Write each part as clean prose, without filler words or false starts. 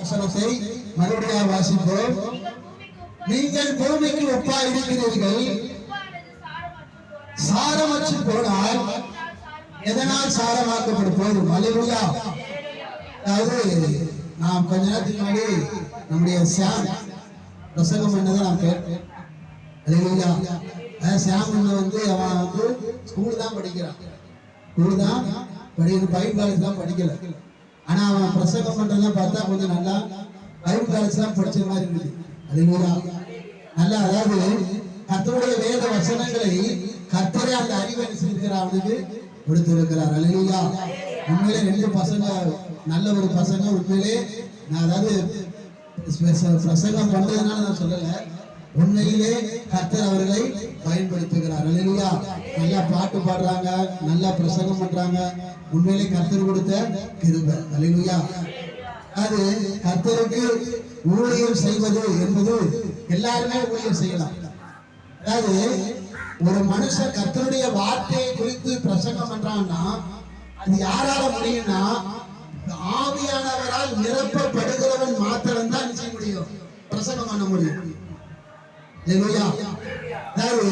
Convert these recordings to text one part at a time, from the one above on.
வசனத்தை மறுபடியாக வாசிப்போம். நீங்கள் பூமிக்கு உப்பா இருக்கிறீர்கள். சாரமற்று போனால் எதனால் சாரமாக்கப்படும் போதும். அல்லேலூயா. அதாவது நாம் கொஞ்ச நேரத்துக்கு முன்னாடி நம்முடைய சாம் பிரசங்கம் பண்ணதை நான் கேட்டேன். அல்லேலூயா. சாம் வந்து அவன் வந்து ஸ்கூல் தான் படிக்கிறான். ஸ்கூல் தான் பைபிள் காலேஜ் தான் படிக்கல. ஆனா அவன் பிரசங்கம் பண்றதெல்லாம் பார்த்தா கொஞ்சம் நல்லா பைபிள் காலேஜ் தான் படிச்ச மாதிரி இருக்குது. அல்லேலூயா. நல்லா, அதாவது கர்த்தருடைய வேத வசனங்களை கர்த்தரே அந்த அறிவை செய்திருக்கிறார், அவனுக்கு கொடுத்திருக்கிறார். அல்லேலூயா. உண்மையிலே 2 பசங்க நல்ல ஒரு பசங்க. உண்மையிலே நான் அதாவது பிரசங்கம் பண்றதுனால நான் சொல்லல, உண்மையிலே கர்த்தர் அவர்களை பயன்படுத்துகிறார். அல்லேலூயா. நல்லா பாட்டு பாடுறாங்க, நல்லா பிரசங்கம் பண்றாங்க. உண்மையிலே கர்த்தர் கொடுத்த கிருபை. அல்லேலூயா. அது கர்த்தருக்கு ஊழியம் செய்வது என்பது எல்லாருமே ஊழியம் செய்யலாம். அதாவது ஒரு மனுஷன் கர்த்தருடைய வார்த்தையை குறித்து பிரசங்கம் பண்றான்னா அது யாரால முடியும்னா ஆவியானவரால் நிரப்பப்படுகிறவன் மாத்திரம் தான் செய்ய முடியும், பிரசங்கம் பண்ண முடியும். அல்லேலூயா. அதாவது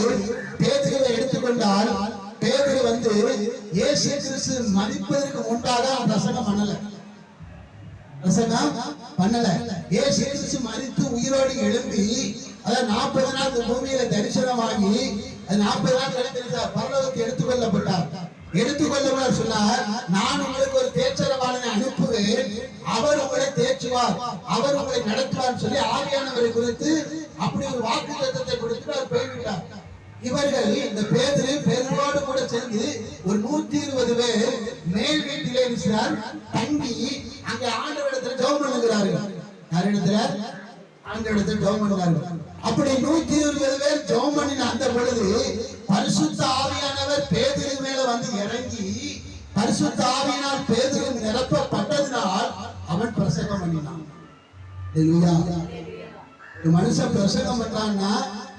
பேதுருவை எடுத்துக்கொண்டால் பேதுரு வந்து இயேசு கிறிஸ்து மரிப்பதற்கு முன்பாக பிரசங்கம் பண்ணல. இயேசு கிறிஸ்து மரித்து உயிரோடு எழும்பி அதாவது 40 நாள் பூமியில தரிசனமாகி 40 நாள் கழித்து பரலோகத்துக்கு எடுத்துக்கொள்ளப்பட்டார். எடுத்துக்கொள்ளப்பட சொன்னார், நான் உங்களுக்கு ஒரு தேற்றரவாளனை அனுப்புவேன், அவர் உங்களை தேற்றுவார், அவர் உங்களை நடத்துவார் சொல்லி ஆவியானவரை குறித்து அப்படி ஒரு வாக்குத்தத்தத்தை கொடுத்து அவர் போய்விட்டார். இவர்கள் இந்த பேதுருவோடு கூட சேர்ந்து ஒரு 120 பேர் மேல் வீட்டிலே இருக்கிறார் தங்கி அங்க ஆண்டவரிடத்துல ஜெபம் பண்ணுகிறார்கள். யாரிடத்துல? ஆண்டவரிடத்துல ஜெபம் பண்ணுகிறார்கள். அப்படி 120 பேர் ஜெபம் பண்ணின அந்த பொழுது பரிசுத்த ஆவியானவர் பேதுரு மேல வந்து இறங்கி பரிசுத்த ஆவியினால் பேதுரு நிரப்பப்பட்டதினால் அவன் பிரசங்கம் பண்ணினான். அல்லேலூயா. ஒரு மனுஷன் பிரசங்கம் பண்றான்னா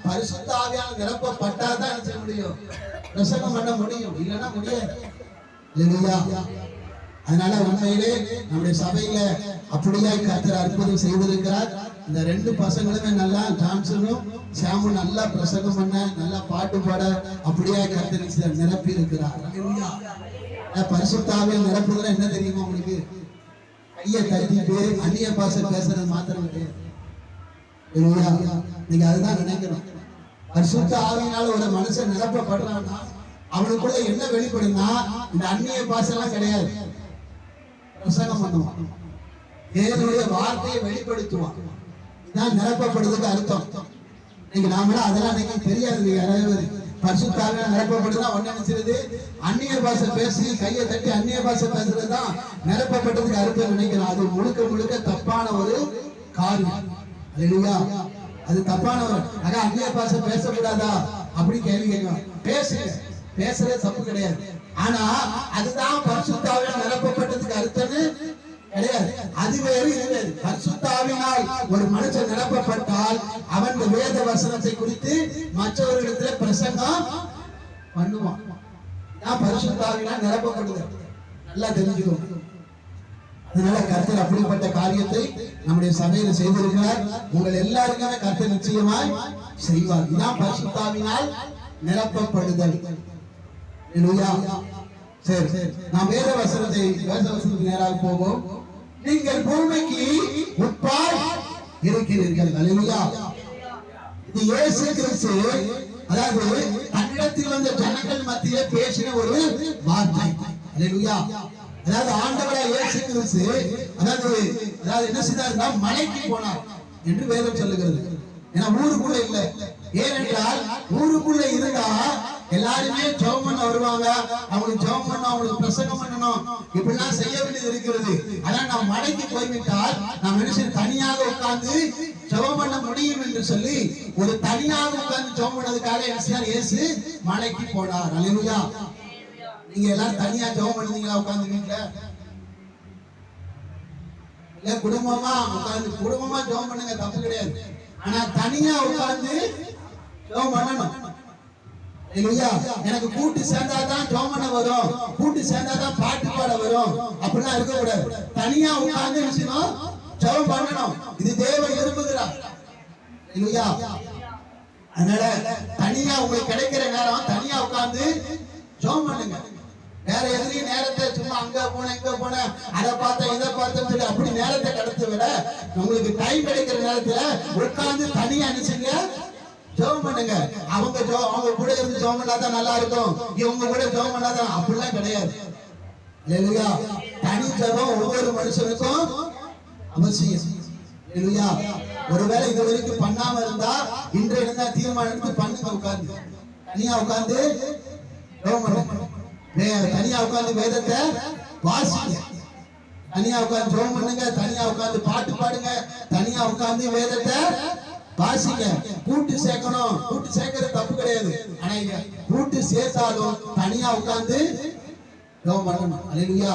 பரிசுத்த ஆவியால் நிரப்பப்பட்டாதான் என்ன செய்ய முடியும், பிரசங்கம் பண்ண முடியும், இல்லைன்னா முடியாது. அல்லேலூயா. அதனால உண்மையிலே நம்முடைய சபையில அப்படியே கர்த்தர் அற்புதம் செய்திருக்கிறார். இந்த 2 பசங்களுமே நல்லா, ஜான்சனும் சாமும் நல்லா பிரசங்கம் பண்ண, நல்லா பாட்டு பாட அப்படியே கர்த்தர் நிரப்பி இருக்கிறார். அல்லேலூயா. பரிசுத்த ஆவியால் நிரப்புதல் என்ன தெரியுமா உங்களுக்கு? கையை தட்டிட்டு அந்நிய பாஷை பேசுறது மாத்திரம் கிடையாது. நீங்க அதுதான் நினைக்கணும். பரிசுத்த ஆவியினால ஒரு மனுஷன் நிரப்பப்படுறான்னா அவனுக்குள்ள என்ன வெளிப்படுனா இந்த அந்நிய பாஷை எல்லாம் கிடையாது. பிரசங்கம் பண்ணுவான், தேவனுடைய வார்த்தையை வெளிப்படுத்துவான். இதான் நிரப்பப்படுறதுக்கு அர்த்தம். நீங்க நாமளா அதெல்லாம் எனக்கு தெரியாது. யாராவது பரிசுத்த ஆவியால் நிரப்பப்படுறதா ஒன்னு நினைச்சிருது அந்நிய பாஷை பேசி கையை தட்டி அந்நிய பாஷை பேசுறதுதான் நிரப்பப்பட்டதுக்கு அர்த்தம் நினைக்கிறோம். அது முழுக்க முழுக்க தப்பான ஒரு காரியம். அல்லேலூயா. அது தப்பானவர். ஆனா அந்நிய பாஷை பேசக்கூடாதா அப்படி கேள்வி கேட்கலாம். பேசுறது தப்பு கிடையாது. ஆனா அதுதான் பரிசுத்த ஆவியால் நிரப்பப்பட்டதுக்கு அர்த்தம் கிடையாது. அது வேறு, இது வேறு. பரிசுத்த ஆவியினால் ஒரு மனுஷன் நிரப்பப்பட்டால் அவன் வேத வசனத்தை குறித்து மற்றவர்களிடத்துல பிரசங்கம் பண்ணுவான். பரிசுத்த ஆவியினால் நிரப்பப்படுது. நல்லா தெரிஞ்சுக்கணும். அதனால கர்த்தர் அப்படிப்பட்ட காரியத்தை நம்முடைய சபையில செய்திருக்கிறார். உங்கள் எல்லாருக்குமே கர்த்தர் நிச்சயமாய் செய்வார். இதான் பரிசுத்த ஆவியினால் நிரப்பப்படுதல். சரி, நாம் வேத வசனத்துக்கு நேராக போவோம். நீங்கள் பூமிக்கு உப்பாய் இருக்கிறீர்கள். அல்லேலூயா. இது இயேசு கிறிஸ்து அதாவது தன்னிடத்தில் வந்த ஜனங்கள் மத்தியிலே பேசின ஒரு வார்த்தை. அல்லேலூயா. அதாவது ஆண்டவராய் இயேசு கிறிஸ்து அதாவது என்ன செய்தார்னா மலைக்கு போனார் என்று வேதம் சொல்லுகிறது. ஏன்னா ஊருக்குள்ள இல்ல. ஏனென்றால் ஊருக்குள்ள இருந்தா எல்லாருமே ஜெபம் பண்ண வருவாங்க, அவங்களுக்கு ஜெபம் பண்ணணும், அவங்களுக்கு பிரசங்கம் பண்ணணும், இப்படிலாம் செய்ய வேண்டியது இருக்கிறது. ஆனா நாம் மலைக்கு போய்விட்டால் நாம் மனுஷன் தனியாக உட்கார்ந்து ஜெபம் பண்ண முடியும் என்று சொல்லி ஒரு தனியாக உட்கார்ந்து ஜெபம் பண்ணதுக்காக என்ன செய்தார்? இயேசு மலைக்கு போனார். அல்லேலூயா. நீங்க எல்லாரும் தனியா ஜெபம் பண்ணுவீங்களா உட்கார்ந்து வீட்டுல? இல்ல குடும்பமா உட்கார்ந்து குடும்பமா ஜெபம் பண்ணுங்க, தப்பு கிடையாது. ஆனா தனியா உட்கார்ந்து ஜெபம் பண்ணணும். எனக்கு கூட்டு சேர்ந்தாதான் ஜெபம் பண்ண வரும், கூட்டு சேர்ந்தாதான் பாட்டு பாட வரும் அப்படிலாம் இருக்க கூடாது. தனியா உட்கார்ந்து ஜெபம் பண்ண இல்லையா? அதனால தனியா உங்களுக்கு கிடைக்கிற நேரம் தனியா உட்கார்ந்து ஜெபம் பண்ணுங்க. வேற எதுலயும் நேரத்தை சும்மா அங்க போன இங்க போன அதை பார்த்தேன் இதை பார்த்தேன்னு சொல்லி அப்படி நேரத்தை கடத்த விட உங்களுக்கு டைம் கிடைக்கிற நேரத்துல உட்கார்ந்து தனியா நினைச்சுங்க ஜெபம் பண்ணுங்க. அவங்க கூட இருந்து ஜெபம் பண்ணாதான் நல்லா இருக்கும், இவங்க கூட ஜெபம் பண்ணாதான் அப்படிலாம் கிடையாது. இல்லையா? தனி ஜெபம் ஒவ்வொரு மனுஷனுக்கும் அவசியம். இல்லையா? ஒருவேளை இது வரைக்கும் பண்ணாம இருந்தா இன்றைய இருந்தா தீர்மானம் எடுத்து பண்ணுங்க. உட்கார்ந்து தனியா உட்கார்ந்து ஜெபம் பண்ணுங்க. தனியா உட்கார்ந்து வேதத்தை வாசிங்க, தனியா உட்கார்ந்து ஜெபம் பண்ணுங்க, தனியா உட்கார்ந்து பாட்டு பாடுங்க, தனியா உட்கார்ந்து வேதத்தை வாசிங்க. கூட்டு சேர்க்கணும், கூட்டு சேர்க்கிறது தப்பு கிடையாது. ஆனா கூட்டு சேர்த்தாலும் தனியா உட்கார்ந்து ஜெபம் பண்ணணும். அல்லேலூயா.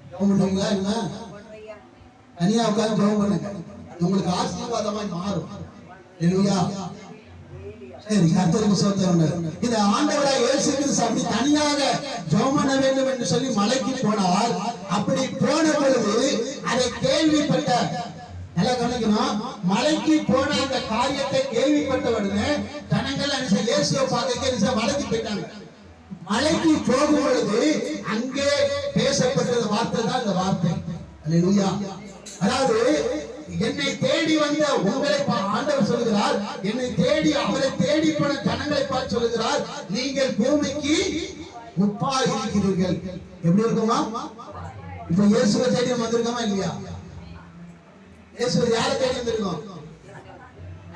ஜெபம் பண்ணுவீங்களா? என்ன தனியா உட்கார்ந்து ஜெபம் பண்ணுங்க, உங்களுக்கு ஆசீர்வாதமாய் மாறும். அல்லேலூயா. சரி, கர்த்தருக்கு ஸ்தோத்திரம். இந்த ஆண்டவராய் இயேசு கிறிஸ்து அப்படி தனியாக ஜெபம் பண்ண வேண்டும் என்று சொல்லி மலைக்கு போனார். அப்படி போன பொழுது அதை கேள்விப்பட்ட, நல்லா கவனிக்கணும், மலைக்கு போன அந்த காரியத்தை கேள்விப்பட்ட உடனே ஜனங்கள் இயேசுவை பார்க்க மலைக்கு போயிட்டாங்க. மலைக்கு போகும் பொழுது அங்கே பேசப்பட்ட வார்த்தை தான் இந்த வார்த்தை. அல்லேலூயா. அதாவது என்னை தேடி வந்த உங்களை ஆண்டவர் சொல்லுகிறார், என்னை தேடி அவரை தேடி போன ஜனங்களை பார்த்து சொல்லுகிறார், நீங்கள் பூமிக்கு உப்பாய் இருக்கிறீர்கள். எப்படி இருக்குமா? இப்ப இயேசுவை தேடி வந்திருக்கோமா இல்லையா? இயேசுவை யாரை தேடி வந்திருக்கோம்?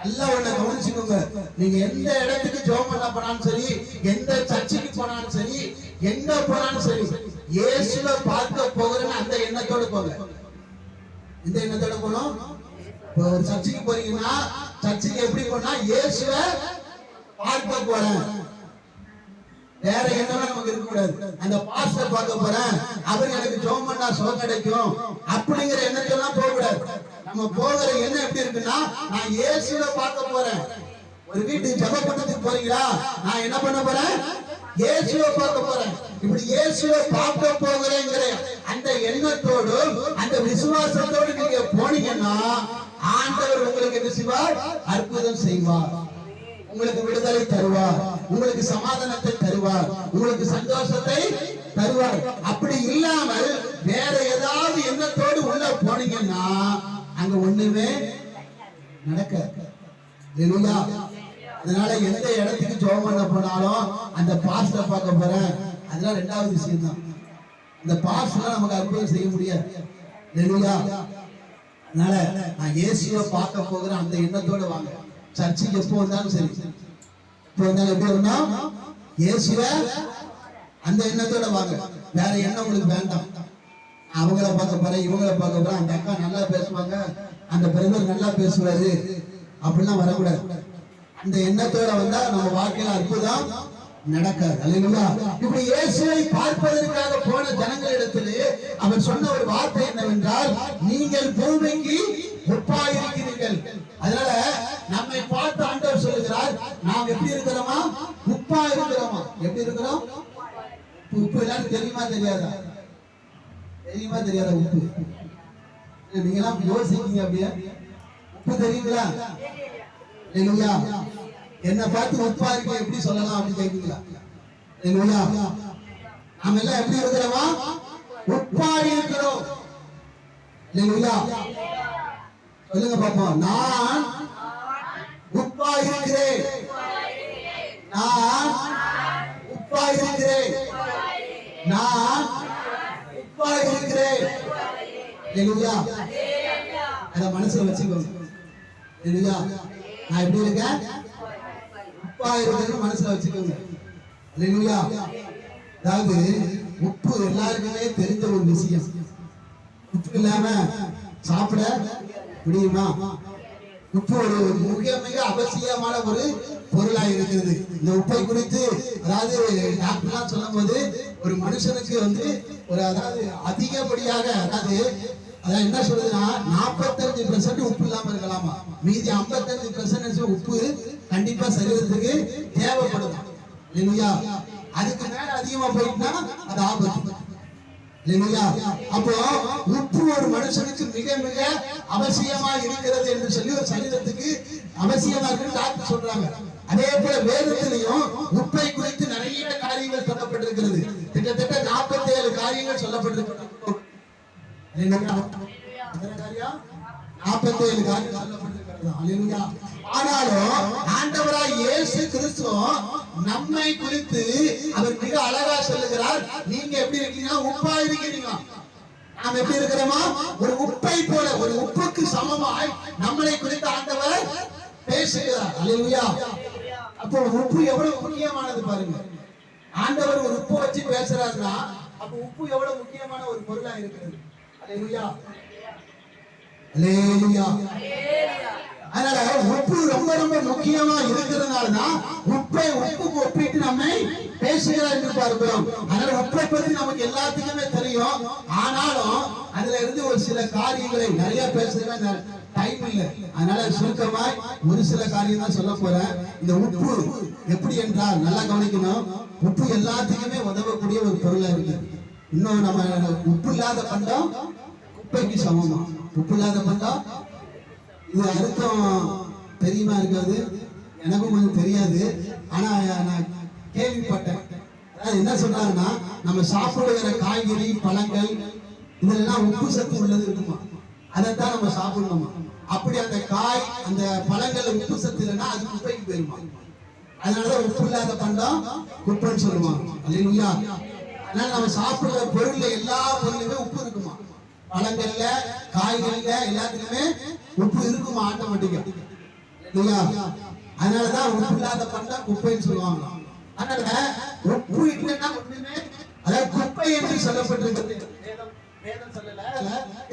நல்லா ஒண்ணு கவனிச்சுக்கோங்க. நீங்க எந்த இடத்துக்கு ஜெபம் பண்ண போனாலும் சரி, எந்த சர்ச்சுக்கு போனாலும் சரி, எங்க போனாலும் சரி, இயேசுவை பார்க்க போகிறேன்னு அந்த எண்ணத்தோடு போங்க. இந்த எண்ணத்தோட போனோம். ஒரு சர்ச்சுக்கு போறீங்கன்னா சர்ச்சுக்கு எப்படி போனா இயேசுவை பார்க்க போறேன், வேற எண்ணம் நமக்கு இருக்க கூடாது. அந்த பாஸ்டர் பார்க்க போறேன், அவர் எனக்கு ஜெபம் பண்ணா சுகம் கிடைக்கும் அப்படிங்கிற எண்ணத்தெல்லாம் போக கூடாது. நம்ம போகிற எண்ணம் எப்படி இருக்குன்னா, நான் இயேசுவை பார்க்க போறேன். ஒரு வீட்டுக்கு ஜெப பண்ணதுக்கு போறீங்களா, நான் என்ன பண்ண போறேன்? இயேசுவை பார்க்க போறேன். இப்படி இயேசுவை பார்க்க போகிறேங்கிற அந்த எண்ணத்தோடு அந்த விசுவாசத்தோடு நீங்க போனீங்கன்னா ஆண்டவர் உங்களுக்கு என்ன செய்வார்? அற்புதம் செய்வார். உங்களுக்கு விடுதலை தருவார், உங்களுக்கு சமாதானத்தை தருவார், உங்களுக்கு சந்தோஷத்தை தருவார். அப்படி இல்லாமல் வேற ஏதாவது எண்ணத்தோடு உள்ள போனீங்கன்னா அங்க ஒண்ணுமே நடக்காது. அதனால எந்த இடத்துக்கு ஜெபம் பண்ண போனாலும் அந்த பாஸ்டர் பார்க்க போறேன், அதெல்லாம் ரெண்டாவது விஷயம் தான். இந்த பாஸ்டர் நமக்கு அற்புதம் செய்ய முடியாது. அதனால நான் இயேசுவை பார்க்க போகிறேன் அந்த எண்ணத்தோட வாங்க. சர்ச்சுக்கு எப்போ வந்தாலும் சரி, எப்போ வந்தாலும் எப்படி வந்தா இயேசுவை அந்த எண்ணத்தோட வாங்க. வேற எண்ணம் உங்களுக்கு வேண்டாம். அவங்கள பார்க்க போறேன், இவங்கள பார்க்க போறேன், அந்த அக்கா நல்லா பேசுவாங்க, அந்த பிரதர் நல்லா பேசுவாரு, அப்படிலாம் வரக்கூடாது. அந்த எண்ணத்தோட வந்தா நம்ம வாழ்க்கையில அற்புதம் நடக்காது. அல்லேலூயா. இப்படி இயேசுவை பார்ப்பதற்காக போன ஜனங்களிடத்திலே அவர் சொன்ன ஒரு வார்த்தை என்னவென்றால், நீங்கள் பூமிக்கு உப்பாய் இருக்கிறீர்கள். அதனால நம்மை பார்த்து ஆண்டவர் சொல்லுகிறார், நாம் எப்படி இருக்கிறோமா? உப்பா இருக்கிறோமா? எப்படி இருக்கிறோம்? உப்பு எல்லாரும் தெரியுமா தெரியாதா? தெரியுமா தெரியாதா? உப்பு நீங்க எல்லாம் யோசிக்கீங்க. அப்படியே உப்பு தெரியுங்களா? அல்லேலூயா. என்ன பார்த்து உப்பா இருக்க எப்படி சொல்லலாம் அப்படின்னு கேட்குங்களா? அல்லேலூயா. நாம எல்லாம் எப்படி இருக்கிறோமா? உப்பா இருக்கிறோம். அல்லேலூயா. சொல்லுங்க பாப்போம். நான் உப்பா இருக்கிறேன், நான் உப்பா இருக்கிறேன், நான் உப்பா இருக்கிறேன். அல்லேலூயா. அத மனசுல வச்சுக்கோங்க. அல்லேலூயா. நான் எப்படி இருக்கேன்? உப்பா இருக்கிறேன்னு மனசுல வச்சுக்கோங்க. அல்லேலூயா. அதாவது உப்பு எல்லாருக்குமே தெரிஞ்ச ஒரு விஷயம். உப்பு இல்லாம சாப்பிட முடியுமா? உப்பு ஒரு மிக மிக அவசியமான ஒரு பொருளா இருக்கிறது. இந்த உப்பை குறித்து அதாவது டாக்டர்லாம் சொல்லும் போது ஒரு மனுஷனுக்கு ஒரு அதாவது அதிகப்படியாக அதாவது என்ன சொல்றதுன்னா 45% உப்பு இல்லாம இருக்கலாமா, மீதி 55% உப்பு கண்டிப்பா சரீரத்துக்கு தேவைப்படும். இல்லையா? அதுக்கு மேல அதிகமா போயிட்டுனா அது ஆபத்து. இல்லையா? அப்போ உப்பு ஒரு மனுஷனுக்கு மிக மிக அவசியமா இருக்கிறது என்று சொல்லி ஒரு சரீரத்துக்கு அவசியமா இருக்கு டாக்டர் சொல்றாங்க. அதே போல வேதத்திலையும் உப்பை குறித்து நிறைய காரியங்கள் சொல்லப்பட்டிருக்கிறது. கிட்டத்தட்ட 47 காரியங்கள் சொல்லப்பட்டிருக்கிறது. 47 காரியங்கள் சொல்லப்பட்டிருக்கிறது. ஆனாலும் ஆண்டவராய் இயேசு கிறிஸ்து நம்மை குறித்து அவர் மிக அழகா சொல்லுகிறார். நீங்க எப்படி இருக்கீங்க? உப்பா இருக்கிறீங்க. நாம் எப்படி இருக்கிறோமா? ஒரு உப்பை போல, ஒரு உப்புக்கு சமமாய் நம்மளை குறித்து ஆண்டவர் பேசுகிறார். அல்லேலூயா. அப்போ உப்பு எவ்வளவு முக்கியமானது பாருங்க. ஆண்டவர் ஒரு உப்பு வச்சு பேசுறாருன்னா அப்ப உப்பு எவ்வளவு முக்கியமான ஒரு பொருளா இருக்கிறது. அல்லேலூயா, அல்லேலூயா. அதனால உப்பு ரொம்ப ரொம்ப முக்கியமா இருக்கிறதுனாலதான் உப்புக்கு ஒப்பிட்டு நம்மை பேசுகிறார் என்று பார்க்கிறோம். அதனால உப்பை பத்தி நமக்கு எல்லாத்துக்குமே தெரியும். ஆனாலும் அதுல இருந்து ஒரு சில காரியங்களை நிறைய பேசுறதுக்கு டைம் இல்லை. அதனால சுருக்கமாய் ஒரு சில காரியம் தான் சொல்ல போறேன். இந்த உப்பு எப்படி என்றால் நல்லா கவனிக்கணும். உப்பு எல்லாத்துக்குமே உதவக்கூடிய ஒரு பொருளா இருக்கு. இன்னும் நம்ம உப்பு இல்லாத பண்டம் குப்பைக்கு சமமா. உப்பு இல்லாத பண்டம் இது அர்த்தம் தெரியுமா இருக்காது, எனக்கும் கொஞ்சம் தெரியாது. ஆனா நான் கேள்விப்பட்டேன். அதாவது என்ன சொல்றாங்கன்னா, நம்ம சாப்பிடுகிற காய்கறி பழங்கள் இதெல்லாம் உப்பு சத்து உள்ளது இருக்குமா, அதைத்தான் நம்ம சாப்பிடணுமா. அப்படி அந்த காய் அந்த பழங்கள்ல உப்பு சத்து இல்லைன்னா அது குப்பைக்கு போயிருமா. அதனாலதான் உப்பு இல்லாத பண்டம் குப்பைன்னு சொல்லுவாங்க. அல்லேலூயா. அதனால நம்ம சாப்பிடுற பொருள்ல எல்லா பொருளுமே உப்பு இருக்குமா. பழங்கள்ல காய்கறில எல்லாத்துக்குமே உப்பு இருக்குமா ஆட்டோமேட்டிக்கா. அதனாலதான் உப்பு இல்லாத பண்டம் குப்பைன்னு சொல்லுவாங்க. அதனால உப்பு இல்லைன்னா ஒண்ணுமே, அதாவது குப்பை என்று சொல்லப்பட்டிருக்கிறது.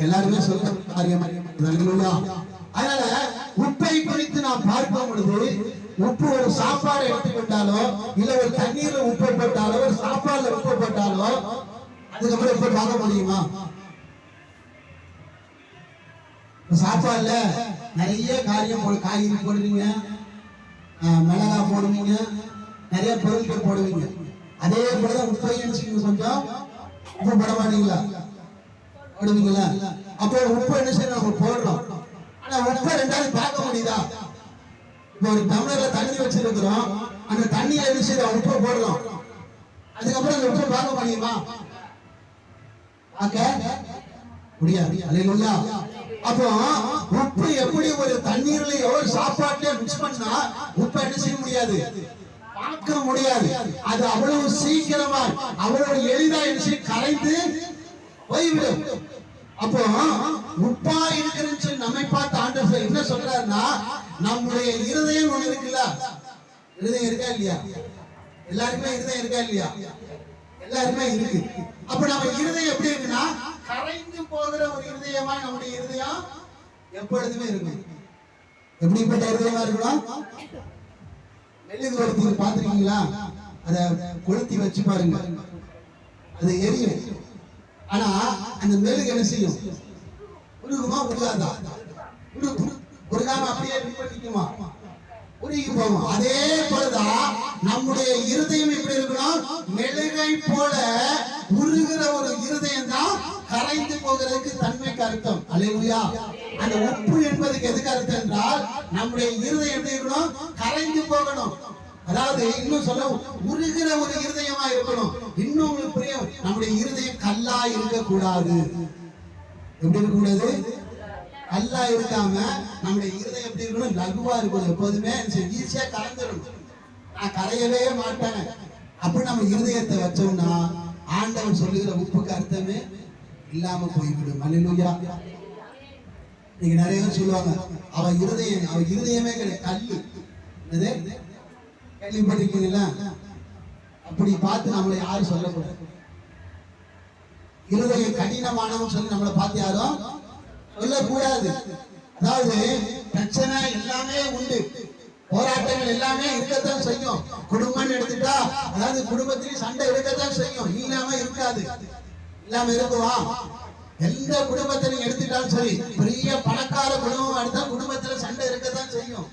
எல்லாருமே சொல்ல காரியம். அதனால உப்பை குறித்து நாம் பார்க்கும் பொழுது உப்பு ஒரு சாப்பாடு எடுத்துக்கொண்டாலோ இல்ல ஒரு தண்ணீர்ல உப்பு போட்டாலோ ஒரு சாப்பாடுல உப்பு போட்டாலோ அதுக்கப்புறம் உப்பு பார்க்க முடியுமா? சாப்பாடுல நிறைய காரியம் காய்கறி போடுவீங்க, மிளகா போடுவீங்க, நிறைய பொருட்கள் போடுவீங்க. அதே போலதான் உப்பையும் கொஞ்சம் உப்பு போட மாட்டீங்களா? போடுவீங்களா? அப்போ உப்பு என்ன செய்யணும், நம்ம போடுறோம். ஆனா உப்பை ரெண்டாவது பார்க்க முடியுதா? இப்போ ஒரு டம்ளர்ல தண்ணி வச்சிருக்கிறோம், அந்த தண்ணியில என்ன செய்யறோம், உப்பை போடுறோம். அதுக்கப்புறம் அந்த உப்பை பார்க்க முடியுமா? பார்க்க முடியாது. அல்லேலூயா. அப்போ உப்பு எப்படி ஒரு தண்ணீர்லயோ ஒரு சாப்பாட்டுலயோ மிக்ஸ் பண்ணா உப்பை என்ன செய்ய முடியாது, பார்க்க முடியாது. அது அவ்வளவு சீக்கிரமா அவ்வளவு எளிதா என்ன கரைந்து போய்விடும். அப்போ உப்பா இருக்கிறன்னு சொல்லி நம்மை பார்த்து ஆண்டவர் என்ன சொல்றாருன்னா, நம்முடைய இருதயம் ஒண்ணு இருக்குல்ல, இருதயம் இருக்கா இல்லையா? எல்லாருமே இருதயம் இருக்கா இல்லையா? எல்லாருமே இருக்கு. அப்ப நம்ம இருதயம் எப்படி இருக்குன்னா கரைந்து போகிற ஒரு இருதயமா நம்முடைய இருதயம் எப்பொழுதுமே இருக்கும். எப்படிப்பட்ட இருதயமா இருக்கணும்? மெழுகு வர்த்தி பாத்துருக்கீங்களா? அத கொளுத்தி வச்சு பாருங்க, அது எரியும். ஆனா அந்த மெழுகு என்ன செய்யும், உருகுமா உருகாதா? உருகாம அப்படியே நிற்குமா? உருகி போகும். அதே போலதான் நம்முடைய இருதயம் எப்படி இருக்கணும், மெழுகை போல உருகிற ஒரு இருதயம் தான் கரைந்து போகிறதுக்கு தன்மைக்கு அர்த்தம். அல்லேலூயா. அந்த உப்பு என்பதுக்கு எதுக்கு அர்த்தம் என்றால் நம்முடைய இருதயம் எப்படி இருக்கணும், கரைந்து போகணும். அதாவது இன்னும் சொல்ல உருகிற ஒரு இருதயமா இருக்கணும். இன்னும் புரியும், நம்முடைய இருதயம் கல்லா இருக்கக்கூடாது. எப்படி இருக்கக்கூடாது? கல்லா இருக்காம நம்முடைய இருதயம் எப்படி இருக்கணும், லகுவா இருக்கணும். எப்போதுமே ஈஸியா கலந்துடணும். நான் கரையவே மாட்டேன் அப்படி நம்ம இருதயத்தை வச்சோம்னா ஆண்டவன் சொல்லுகிற உப்புக்கு அர்த்தமே இல்லாம போய்விடும். அல்லேலூயா. நீங்க நிறைய பேர் சொல்லுவாங்க, அவ இருதயமே கிடையாது, கல்லு. கேள்விப்பட்டிருக்கீங்களா? அப்படி பார்த்து நம்மளை யாரும் சொல்லக்கூடாது. இருதயம் கடினமானவன் சொல்லி நம்மளை பார்த்து யாரும் சொல்லக்கூடாது. அதாவது பிரச்சனை எல்லாமே உண்டு, போராட்டங்கள் எல்லாமே இருக்கத்தான் செய்யும். குடும்பம் எடுத்துட்டா அதாவது குடும்பத்திலேயே சண்டை இருக்கத்தான் செய்யும், இல்லாம இருக்காது. இல்லாம இருக்குவா? எந்த குடும்பத்தை நீங்க எடுத்துட்டாலும் சரி, பெரிய பணக்கார குடும்பம் எடுத்தா குடும்பத்துல சண்டை இருக்கத்தான் செய்யும்.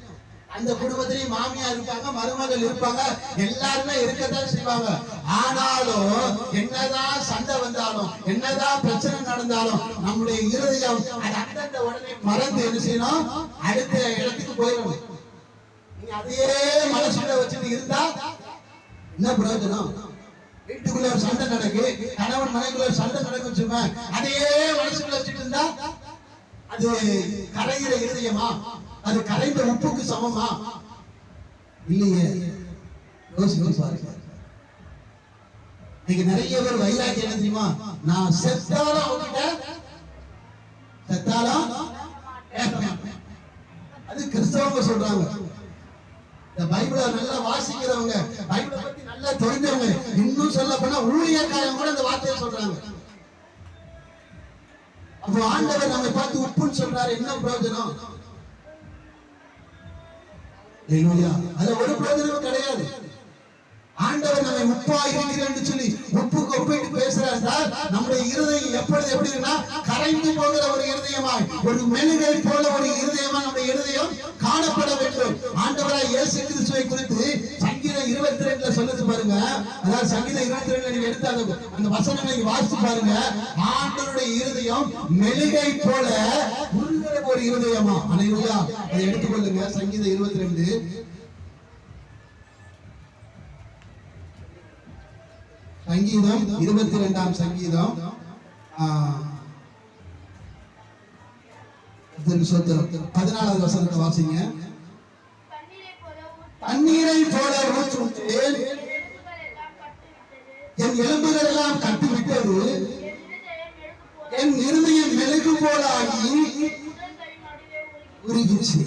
அந்த குடும்பத்திலேயும் மாமியார் இருப்பாங்க, மருமகள் இருப்பாங்க, எல்லாருமே இருக்கத்தான் செய்வாங்க. ஆனாலும் என்னதான் சண்டை வந்தாலும், என்னதான் பிரச்சனை நடந்தாலும், நம்முடைய இருதயம் அது அந்தந்த உடனே மறந்து என்ன செய்யணும், அடுத்த இடத்துக்கு போயிடும். நீங்க அதையே மனசுல வச்சுட்டு இருந்தா என்ன பிரயோஜனம்? வீட்டுக்குள்ள ஒரு சண்டை நடக்கு, கணவன் மனைவிக்குள்ள ஒரு சண்டை நடக்கும் சும்மா அதையே மனசுக்குள்ள வச்சுட்டு இருந்தா அது கரைகிற இருதயமா? அது கரைந்த உப்புக்கு சமமா? இல்லையே. யோசிச்சு பாருங்க. நீங்க நிறைய பேர் வைராக்கியம் என்ன தெரியுமா? நான் செத்தாலும் அவங்கிட்ட செத்தாலும் அது கிறிஸ்தவங்க சொல்றாங்க. இந்த பைபிளை நல்லா வாசிக்கிறவங்க, பைபிளை பத்தி நல்லா தெரிஞ்சவங்க, இன்னும் சொல்ல போனா ஊழியக்காரங்க கூட இந்த வார்த்தையை சொல்றாங்க. அப்போ ஆண்டவர் நம்மை பார்த்து உப்புன்னு சொல்றாரு, என்ன பிரயோஜனம்? அதுல ஒரு பிரயோஜனமும் கிடையாது. ஆண்டவர் நம்மை உப்பா இருக்கிறேன்னு சொல்லி உப்புக்கு ஒப்பிட்டு பேசுறார். நம்முடைய இருதயம் எப்பொழுது எப்படி இருக்குன்னா, கரைந்து போகிற ஒரு இருதயமாய், ஒரு மெழுகை போல ஒரு இருதயமா நம்முடைய இருதயம் காணப்பட வேண்டும். ஆண்டவராய் இயேசு கிறிஸ்துவை குறித்து சங்கீதம் 22ல சொல்லுது பாருங்க. அதாவது சங்கீதம் 22 நீங்க எடுத்து அந்த வசனங்களை நீங்க வாசிச்சு பாருங்க. ஆண்டவருடைய இருதயம் மெழுகை போல உருகிற ஒரு இருதயமா. அல்லேலூயா. அதை எடுத்துக்கொள்ளுங்க. சங்கீதம் 22 சங்கீதம் 22ஆம் சங்கீதம் 14வது வசனத்தை வாசிங்க. தண்ணீரை போல ஊற்றுண்டேன், என் எலும்புகள் எல்லாம் கட்டிவிட்டது, என் இருதயம் மெழுகு போலாகி உருகிச்சு.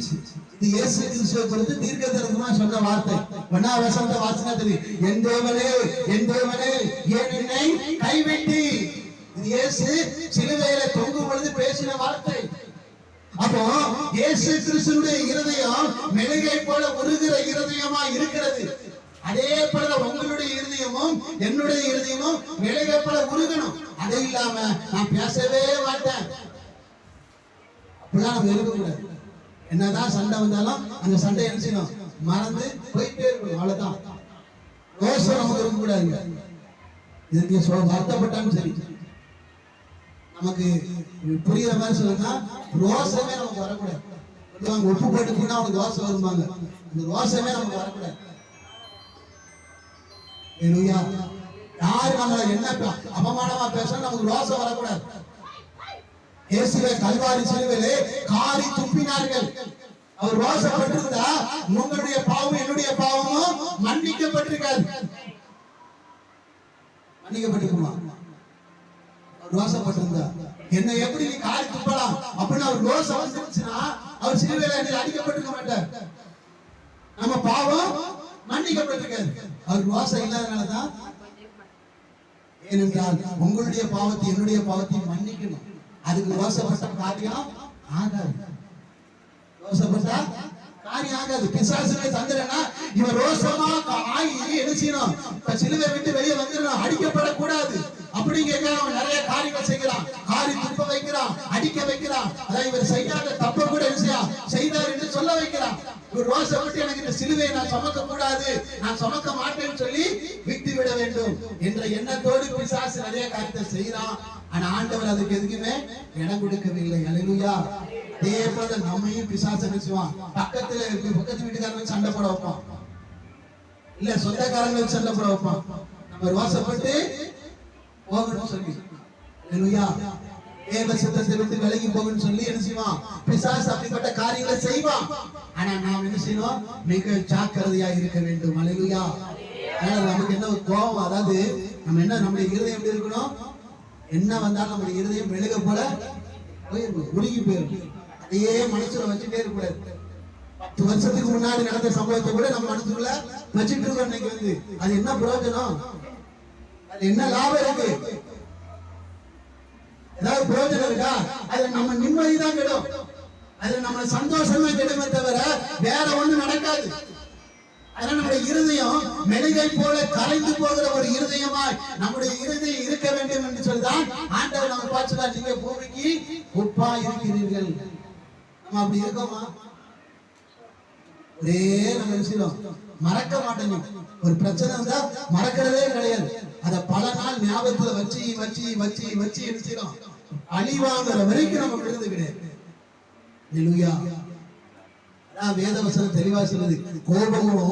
இது இயேசு கிறிஸ்துவை குறித்து தீர்க்கதரிசனமா சொன்ன வார்த்தை. 1ஆம் வசனத்தை வாசினா தெரியும். என் தேவனே, என் தேவனே, ஏன் என்னை கைவிட்டி? இது இயேசு சிலுவையில தொங்கும் பொழுது பேசின வார்த்தை. அப்போ இயேசு கிறிஸ்துவினுடைய இருதயம் மெழுகை போல உருகிற இருதயமா இருக்கிறது. அதே போல உங்களுடைய இருதயமும் என்னுடைய இருதயமும் மெழுகை போல உருகணும். அது இல்லாம நான் பேசவே மாட்டேன் அப்படிலாம் நம்ம இருக்கக்கூடாது. என்னதான் சண்டை வந்தாலும் அந்த சண்டை என்ன செய்யணும், மறந்து போயிட்டே இருக்கணும். அவ்வளவுதான். ரோஷம் நமக்கு இருக்கக்கூடாதுங்க. இதுக்கு வருத்தப்பட்டாலும் சரி, நமக்கு புரியுற மாதிரி சொல்லுங்க, ரோஷமே நமக்கு வரக்கூடாது. உப்பு போட்டுக்குன்னா அவனுக்கு ரோஷம் வருவாங்க. அந்த ரோஷமே நமக்கு வரக்கூடாது. யாரு நம்மள என்ன அவமானமா பேச நமக்கு ரோஷம் வரக்கூடாது. இயேசுவை கல்வாரி சிலுவையிலே காரி துப்பினார்கள். அவர் ரோஷப்பட்டிருந்தா உங்களுடைய பாவம் என்னுடைய பாவமும் மன்னிக்கப்பட்டிருக்காது. மன்னிக்கப்பட்டிருக்குமா? ரோஷப்பட்டிருந்தா என்ன எப்படி நீ காரி துப்பலாம் அப்படின்னு அவர் ரோஷம் வந்துருச்சுன்னா அவர் சிலுவையில அடிக்கப்பட்டிருக்க மாட்டார். நம்ம பாவம் மன்னிக்கப்பட்டிருக்காது. அவர் ரோஷம் இல்லாதனாலதான். ஏனென்றால் உங்களுடைய பாவத்தை என்னுடைய பாவத்தை மன்னிக்கணும். அதுக்கு ரோஷப்பட்ட காரியம் ஆகாது. ரோஷப்பட்ட காரியம் ஆகாது. பிசாசுகளை தந்துறனா இவன் ரோஷமா ஆகி என்ன செய்யணும், சிலுவை விட்டு வெளியே வந்துடணும், அடிக்கப்படக்கூடாது அப்படிங்கிற அவன் நிறைய காரியங்கள் செய்கிறான். காரி துப்ப வைக்கிறான், அடிக்க வைக்கிறான். அதான் இவர் செய்யாத தப்ப கூட செய்தார் என்று சொல்ல வைக்கிறான். இவர் ரோஷப்பட்டு எனக்கு இந்த சிலுவையை நான் சுமக்க கூடாது, நான் சுமக்க மாட்டேன்னு சொல்லி விட்டு விட வேண்டும் என்ற எண்ணத்தோடு பிசாசு நிறைய காரியத்தை செய்யறான். ஆனா ஆண்டவர் அதுக்கு எதுக்குமே இடம் கொடுக்கவில்லை. அல்லேலூயா. அதே போல நம்மையும் பிசாசு நினைச்சுவான். பக்கத்து வீட்டுக்காரங்க சண்டை போட வைப்பான், இல்ல சொந்தக்காரங்களுக்கு சண்டை போட வைப்பான். நம்ம ரோஷப்பட்டு போகணும்னு சொல்லி, அல்லேலூயா, தேவ சித்தத்தை விட்டு விலகி போகணும்னு சொல்லி என்ன செய்வான் பிசாசு. அப்படிப்பட்ட காரியங்களை செய்வான். ஆனா நாம் என்ன செய்யணும், மிக ஜாக்கிரதையா இருக்க வேண்டும். அல்லேலூயா. நமக்கு என்ன கோபம், அதாவது நம்ம என்ன, நம்முடைய இருதயம் எப்படி இருக்கணும், என்ன வந்தாலும் நம்முடைய இருதயம் மெழுக போல உருகி போயிருக்கு. அதையே மனசுல வச்சுட்டே இருக்கக்கூடாது. 10 வருஷத்துக்கு முன்னாடி நடந்த சம்பவத்தை கூட நம்ம மனசுக்குள்ள வச்சுட்டு இருக்கோம். இன்னைக்கு வந்து அது என்ன பிரயோஜனம், அது என்ன லாபம் இருக்கு, ஏதாவது பிரயோஜனம் இருக்கா? அதுல நம்ம நிம்மதிதான் கெடும், அதுல நம்ம சந்தோஷமே கெடுமே தவிர வேற ஒண்ணு நடக்காது. அதனால நம்முடைய இருதயம் மெழுகை போல கரைந்து போகிற ஒரு இருதயமாய் நம்முடைய இருதயம் இருக்க வேண்டும் என்று சொல்லிதான் ஆண்டவர் நம்ம பார்த்துதான், நீங்க பூமிக்கு உப்பா இருக்கிறீர்கள். நம்ம அப்படி இருக்கோமா? ஒரே நம்ம விஷயம் மறக்க மாட்டேங்க. ஒரு பிரச்சனை இருந்தா மறக்கிறதே கிடையாது. அத பல நாள் ஞாபகத்துல வச்சு வச்சு வச்சு வச்சு என்ன அழிவாங்கிற வரைக்கும் நம்ம விடுறது கிடையாது. அல்லேலூயா. அதான் வேதவசனம் தெளிவா சொல்லுது, கோபமும்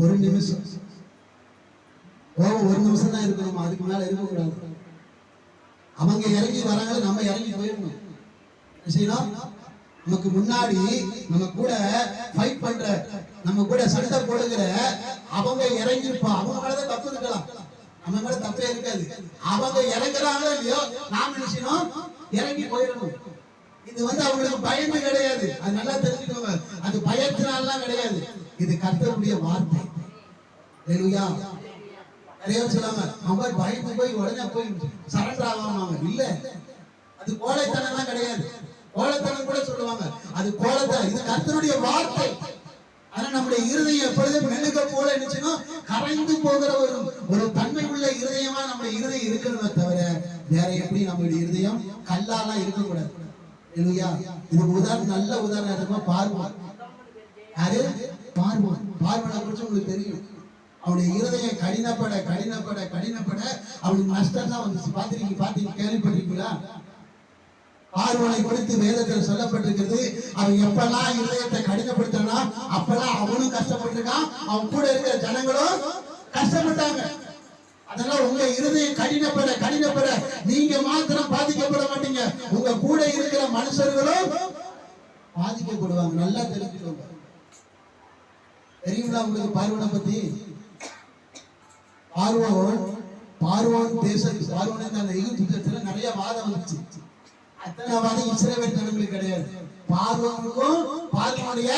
ஒரு நிமிஷம், கோபம் ஒரு நிமிஷம் தான் இருக்கணும், அதுக்கு மேல இருக்கக்கூடாது. அவங்க இறங்கி வராங்க, நம்ம இறங்கி போயிடணும். என்ன செய்யணும்? நமக்கு முன்னாடி நம்ம கூட ஃபைட் பண்ற, நம்ம கூட சண்டை போடுகிற அவங்க இறங்கிருப்போம். அவங்க மேலதான் தப்பு இருக்கலாம், நம்ம மேல தப்பே இருக்காது. அவங்க இறங்குறாங்களோ இல்லையோ, நாம நினைச்சோம் இறங்கி போயிடணும். இது அவங்களுக்கு பயந்து கிடையாது, அது நல்லா தெரிஞ்சுக்கோங்க. அது பயத்தினாலாம் கிடையாது, இது கர்த்தருடைய வார்த்தை. அல்லேலூயா. நிறைய சொல்லுவாங்க, அவங்க பயந்து போய் உடனே போய் சரண்டர் ஆவாங்க. இல்ல, அது கோழைத்தனம் கிடையாது. கோழைத்தனம் கூட சொல்லுவாங்க, அது கோழைத்தனம். இது கர்த்தருடைய வார்த்தை. ஆனா நம்முடைய இருதயம் எப்பொழுதும் மெழுக போல நினைச்சோம் கரைந்து போகிற ஒரு தன்மை உள்ள இருதயமா நம்முடைய இருதயம் இருக்கணுமே தவிர வேற எப்படி நம்முடைய இருதயம் கல்லாலாம் இருக்கக்கூடாது. இல்லையா? இதுக்கு உதாரணம், நல்ல உதாரணம் இருக்குமா? பார்வான். யாரு? பார்வான். பார்வானை குறிச்சு உங்களுக்கு தெரியும். அவனுடைய இருதயம் கடினப்பட கடினப்பட கடினப்பட அவனுக்கு நஷ்டம் தான் வந்துச்சு. பாத்தீங்க கேள்விப்பட்டிருக்கீங்களா? பார்வனை குறித்து வேதத்தில் சொல்லப்பட்டிருக்கிறது, அவன் எப்பெல்லாம் இருதயத்தை கடினப்படுத்தனா அப்பெல்லாம் அவனும் கஷ்டப்பட்டிருக்கான், அவன் கூட இருக்கிற ஜனங்களும் கஷ்டப்பட்டாங்க. அதனால உங்க இருதயம் கடினப்பட கடினப்பட நீங்க மாத்திரம் பாதிக்கப்பட மாட்டீங்க, உங்க கூட இருக்கிற மனுஷர்களும் பாதிக்கப்படுவாங்க. நல்லா தெரிஞ்சுக்கோங்க. தெரியுங்களா உங்களுக்கு பார்வனை பத்தி? பார்வோன் தேசத்துக்கு, பார்வோனுக்கு அந்த எகிப்து தேசத்துல நிறைய வாதம் வந்துச்சு. அத்தனை வாதம் இஸ்ரவேல் ஜனங்களுக்கு கிடையாது, பார்வோனுக்கும் பார்வோனுடைய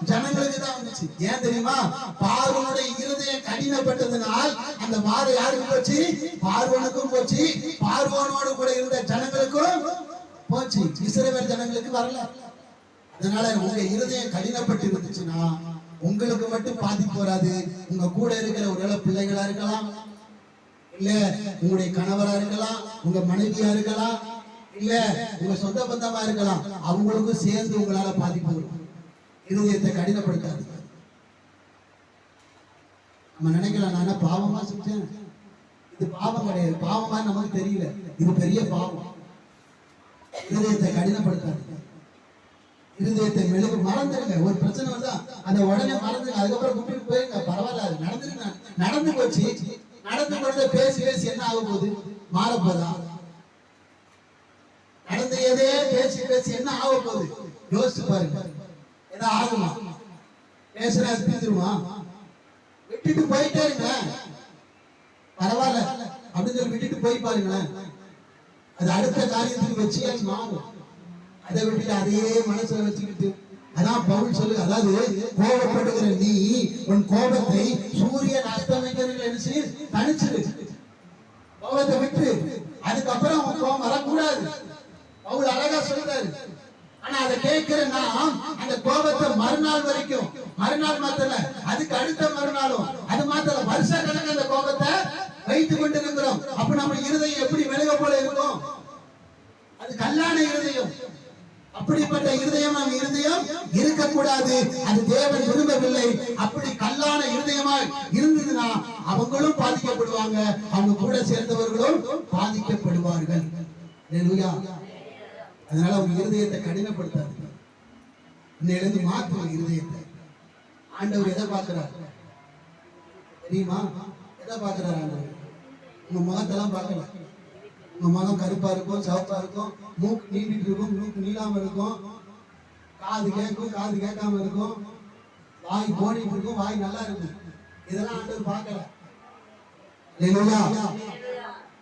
ஜனங்களுக்கு தான் வந்துச்சு. ஏன் தெரியுமா? பார்வோனுடைய இருதயம் கடினப்பட்டதனால் அந்த வாதம் யாருக்கு போச்சு? பார்வோனுக்கும் போச்சு, பார்வோனோடு கூட இருந்த ஜனங்களுக்கும் போச்சு, இஸ்ரவேல் ஜனங்களுக்கு வரல. அதனால உங்க இருதயம் கடினப்பட்டு இருந்துச்சுன்னா உங்களுக்கு மட்டும் பாதிப்பு வராது. உங்க கூட இருக்கிற ஒரு பிள்ளைகளா இருக்கலாம், இல்ல உங்களுடைய கணவரா இருக்கலாம், உங்க மனைவியா இருக்கலாம், இல்ல உங்க சொந்த பந்தமா இருக்கலாம், அவங்களுக்கும் சேர்ந்து உங்களால பாதிப்பு வரும். இருதயத்தை கடினப்படுத்தாது. நம்ம நினைக்கலாம், நான் பாவமா செஞ்சேன், இது பாவம் கிடையாது. பாவமா நமக்கு தெரியல, இது பெரிய பாவம். இருதயத்தை கடினப்படுத்தாது. இருதயத்தை மெழுகு மறந்துருங்க. ஒரு பிரச்சனை வந்தா அந்த உடனே மறந்துங்க, அதுக்கப்புறம் கூப்பிட்டு போயிருங்க, பரவாயில்ல, அது நடந்து போச்சு. நடந்து போறத பேசி பேசி என்ன ஆக போகுது? மாறப்போதா? நடந்ததே பேசி பேசி என்ன ஆக போகுது? யோசிச்சு பாருங்க. ஏதோ ஆகுமா? பேசுறா தீர்ந்துருமா? விட்டுட்டு போயிட்டே இருங்க, பரவாயில்ல அப்படின்னு சொல்லி விட்டுட்டு போய் பாருங்களேன். அது அடுத்த காரியத்துக்கு வச்சு மாறும். அதை விட்டுட்டு அதையே மனசுல வச்சுக்கிட்டு, அதான் பவுல் சொல்லு, அதாவது கோபப்படுகிற நீ உன் கோபத்தை சூரியன் அஸ்தமிக்கிறீர்கள் தனிச்சிரு. கோபத்தை விட்டு அதுக்கப்புறம் உன் கோபம் வரக்கூடாது. பவுல் அழகா சொல்றாரு. ஆனா அதை கேட்கிற நாம் அந்த கோபத்தை மறுநாள் வரைக்கும், மறுநாள் மாத்தல, அதுக்கு அடுத்த மறுநாளும், அது மாத்தல, வருஷ கணக்கு அந்த கோபத்தை வைத்துக் கொண்டு இருக்கிறோம். அப்ப நம்ம இருதயம் எப்படி மெழுக போல இருக்கும்? அது கல்லான இருதயம். அப்படிப்பட்ட இருதயம் நம் இருதயம் இருக்கக்கூடாது. அது தேவன் விரும்பவில்லை. அப்படி கல்லான இருதயமாய் இருந்ததுன்னா அவங்களும் பாதிக்கப்படுவாங்க, அவங்க கூட சேர்ந்தவர்களும் பாதிக்கப்படுவார்கள். அல்லேலூயா. அதனால உங்க இருதயத்தை கடினப்படுத்தாது. இன்னையிலிருந்து மாற்றுங்க இருதயத்தை. ஆண்டவர் எதை பார்க்கிறார் தெரியுமா? எதை பார்க்கிறார் ஆண்டவர்? உங்க முகத்தெல்லாம் பார்க்கல. உங்க முகம் கருப்பா இருக்கும், சிவப்பா இருக்கும், மூக்கு நீண்டிட்டு இருக்கும், மூக்கு நீளாம இருக்கும், காது கேட்கும், காது கேட்காம இருக்கும், வாய் போனிட்டு இருக்கும், வாய் நல்லா இருக்கும். இதெல்லாம் ஆண்டவர் பார்க்கல.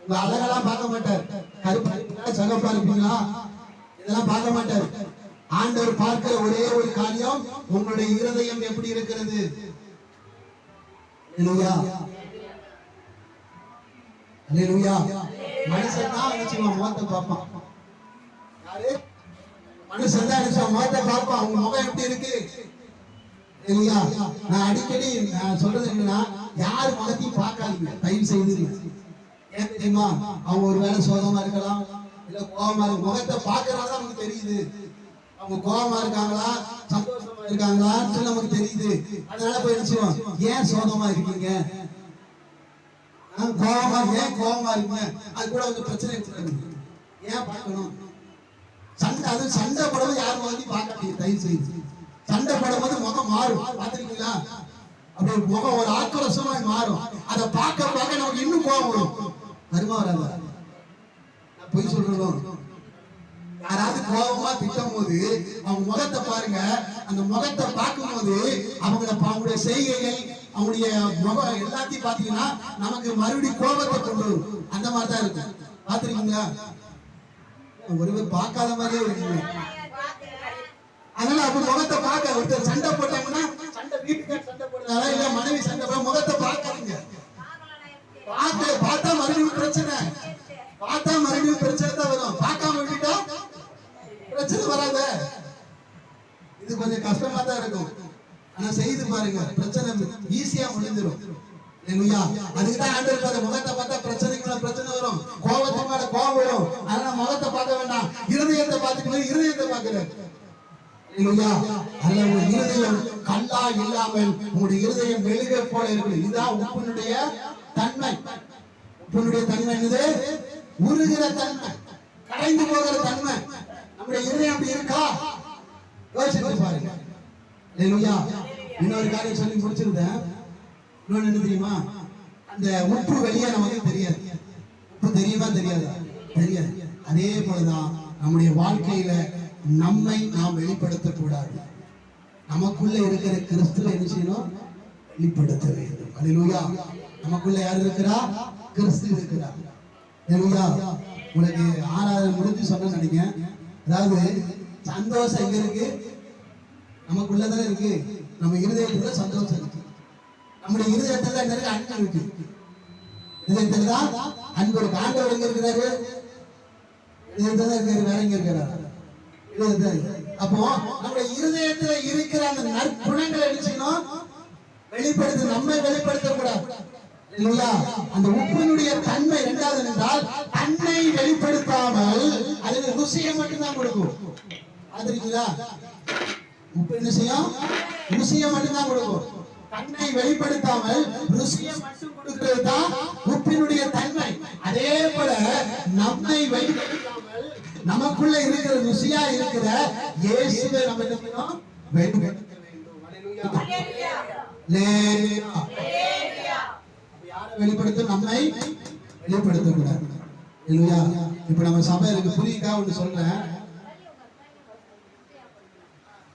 உங்க அழகெல்லாம் பார்க்க மாட்டார். கருப்பா இருப்பீங்களா, சிவப்பா இருப்பீங்களா, இதெல்லாம் பார்க்க மாட்டார். ஆண்டவர் பார்க்கிற ஒரே ஒரு காரியம் உங்களுடைய இருதயம் எப்படி இருக்கிறது. மனுஷன் தான் முகத்தை பார்ப்பான். யாரு? மனுஷன் தான் முகத்தை பார்ப்பான், அவங்க முகம் எப்படி இருக்கு. நான் அடிக்கடி நான் சொல்றது என்னன்னா, யார் முகத்தையும் பார்க்காதீங்க தயவு செய்து. ஏன் தெரியுமா? அவங்க ஒரு வேளை சோகமா இருக்கலாம், இல்ல கோபமா இருக்கு. முகத்தை பார்க்கறதா நமக்கு தெரியுது அவங்க கோபமா இருக்காங்களா, சந்தோஷமா சந்தோஷமா இருக்காங்களான்னு நமக்கு தெரியுது. அதனால போய் நினைச்சுவோம், ஏன் சோகமா இருக்கீங்க, கோபமா, ஏன் கோபமா இருக்கீங்க, அது கூட வந்து பிரச்சனை ஏன் பார்க்கணும். சண்டை, அது சண்டை படம் யாரும் வந்து பார்க்காதீங்க தயவு செய்து. சண்டை படும்போது முகம் மாறும், பார்த்துருக்கீங்களா? அப்படி முகம் ஒரு ஆக்ரோஷமா மாறும். அதை பார்க்க பார்க்க நமக்கு இன்னும் கோபம் வரும். வருமா வராதா? நான் பொய் சொல்றோம். யாராவது கோபமா திட்டும் போது அவங்க முகத்தை பாருங்க. அந்த முகத்தை பார்க்கும் போது அவங்களுடைய செய்கைகள், அவங்களுடைய முகம் எல்லாத்தையும் பாத்தீங்கன்னா நமக்கு மறுபடியும் கோபத்தை கொண்டு வரும். அந்த மாதிரி தான் இருக்கும். பாத்துருக்கீங்களா? ஒருவர் பார்க்காத மாதிரியே இருக்கு. அதனால அப்ப முகத்தை பார்க்க, ஒருத்தர் சண்டை போட்டாங்கன்னா, சண்டை வீட்டுக்கார சண்டை போடுறாரா இல்ல மனைவி சண்டை போட, முகத்தை பார்க்காதீங்க. பார்த்தா மறுபடியும் பிரச்சனை, பார்த்தா மறுபடியும் பிரச்சனை தான் வரும். பார்க்காம விட்டுட்டா பிரச்சனை வராத. இது கொஞ்சம் கஷ்டமா தான் இருக்கும். ஆனா செய்து பாருங்க, பிரச்சனை ஈஸியா முடிஞ்சிடும். அதுக்கு தான் ஆண்டவர் பாரு, முகத்தை பார்த்தா பிரச்சனைக்கு மேல பிரச்சனை வரும், கோபத்துக்கு மேல கோபம் வரும். அதனால முகத்தை பார்க்க வேண்டாம், இருதயத்தை பார்த்துட்டு இருதயத்தை பார்க்கிறேன். இருதயம் கல்லா இல்லாமல் உங்களுடைய இருதயம் மெழுகை போல இருக்கு. இதுதான் உப்பினுடைய தன்மை. உப்பினுடைய தன்மை என்னது? உருகிற தன்மை, கரைந்து போகிற தன்மை. நம்முடைய இருதயம் அப்படி இருக்கா? யோசிச்சு பாருங்க. இன்னொரு காரியம் சொல்லி முடிச்சிருந்தேன். இன்னொன்னு என்ன தெரியுமா? அந்த உப்பு வெளியே நமக்கு தெரியாது. உப்பு தெரியுமா தெரியாதா? தெரியாது. அதே போலதான் நம்முடைய வாழ்க்கையில நம்மை நாம் வெளிப்படுத்தக்கூடாது. நமக்குள்ள இருக்கிற கிறிஸ்துவை என்ன செய்யணும்? வெளிப்படுத்த வேண்டும். அல்லேலூயா. நமக்குள்ள யார் இருக்கிறா? கிறிஸ்து இருக்கிறார். அல்லேலூயா. உங்களுக்கு ஆராதனை முடிஞ்சு சொன்ன நினைக்கிறேன். அதாவது சந்தோஷம் எங்க இருக்கு? நமக்குள்ளதானே இருக்கு. நம்ம இருதயத்துல சந்தோஷம் இருக்கு. நம்முடைய இருதயத்துல என்ன இருக்கு? அன்பு இருக்கு. இருதயத்துல தான் அன்பு இருக்கு. ஆண்டவர் எங்க இருக்கிறாரு? இருதயத்துல இருக்காரு. வேற எங்க இருக்கிறாரு? அப்போ நம்முடைய இருதயத்துல இருக்கிற அந்த நற்குணங்களை என்ன செய்யணும்? வெளிப்படுத்த, நம்மை வெளிப்படுத்த கூடாது. அந்த உப்பினுடைய தன்மை இரண்டாவது என்றால் தன்னை வெளிப்படுத்தாமல் அதுக்கு ருசியை மட்டும்தான் கொடுக்கும். பாத்திருக்கீங்களா? உப்பு என்ன செய்யும்? ருசியை மட்டும்தான் கொடுக்கும். தன்னை வெளிப்படுத்தாமல் ருசியை மட்டும் கொடுக்கிறது தான் உப்பினுடைய தன்மை. அதே போல நம்மை வெளிப்படுத்தாமல் நமக்குள்ள இருக்கிற ருசியா இருக்கிற இயேசுவை நம்ம என்ன செய்யணும்? வெளிப்படுத்த வேண்டும். அல்லேலூயா. அல்லேலூயா. யாரை வெளிப்படுத்த? நம்மை வெளிப்படுத்த கூடாது. அல்லேலூயா. இப்ப நம்ம சபை இருக்கு, புரியுதா? ஒன்று சொல்றேன்.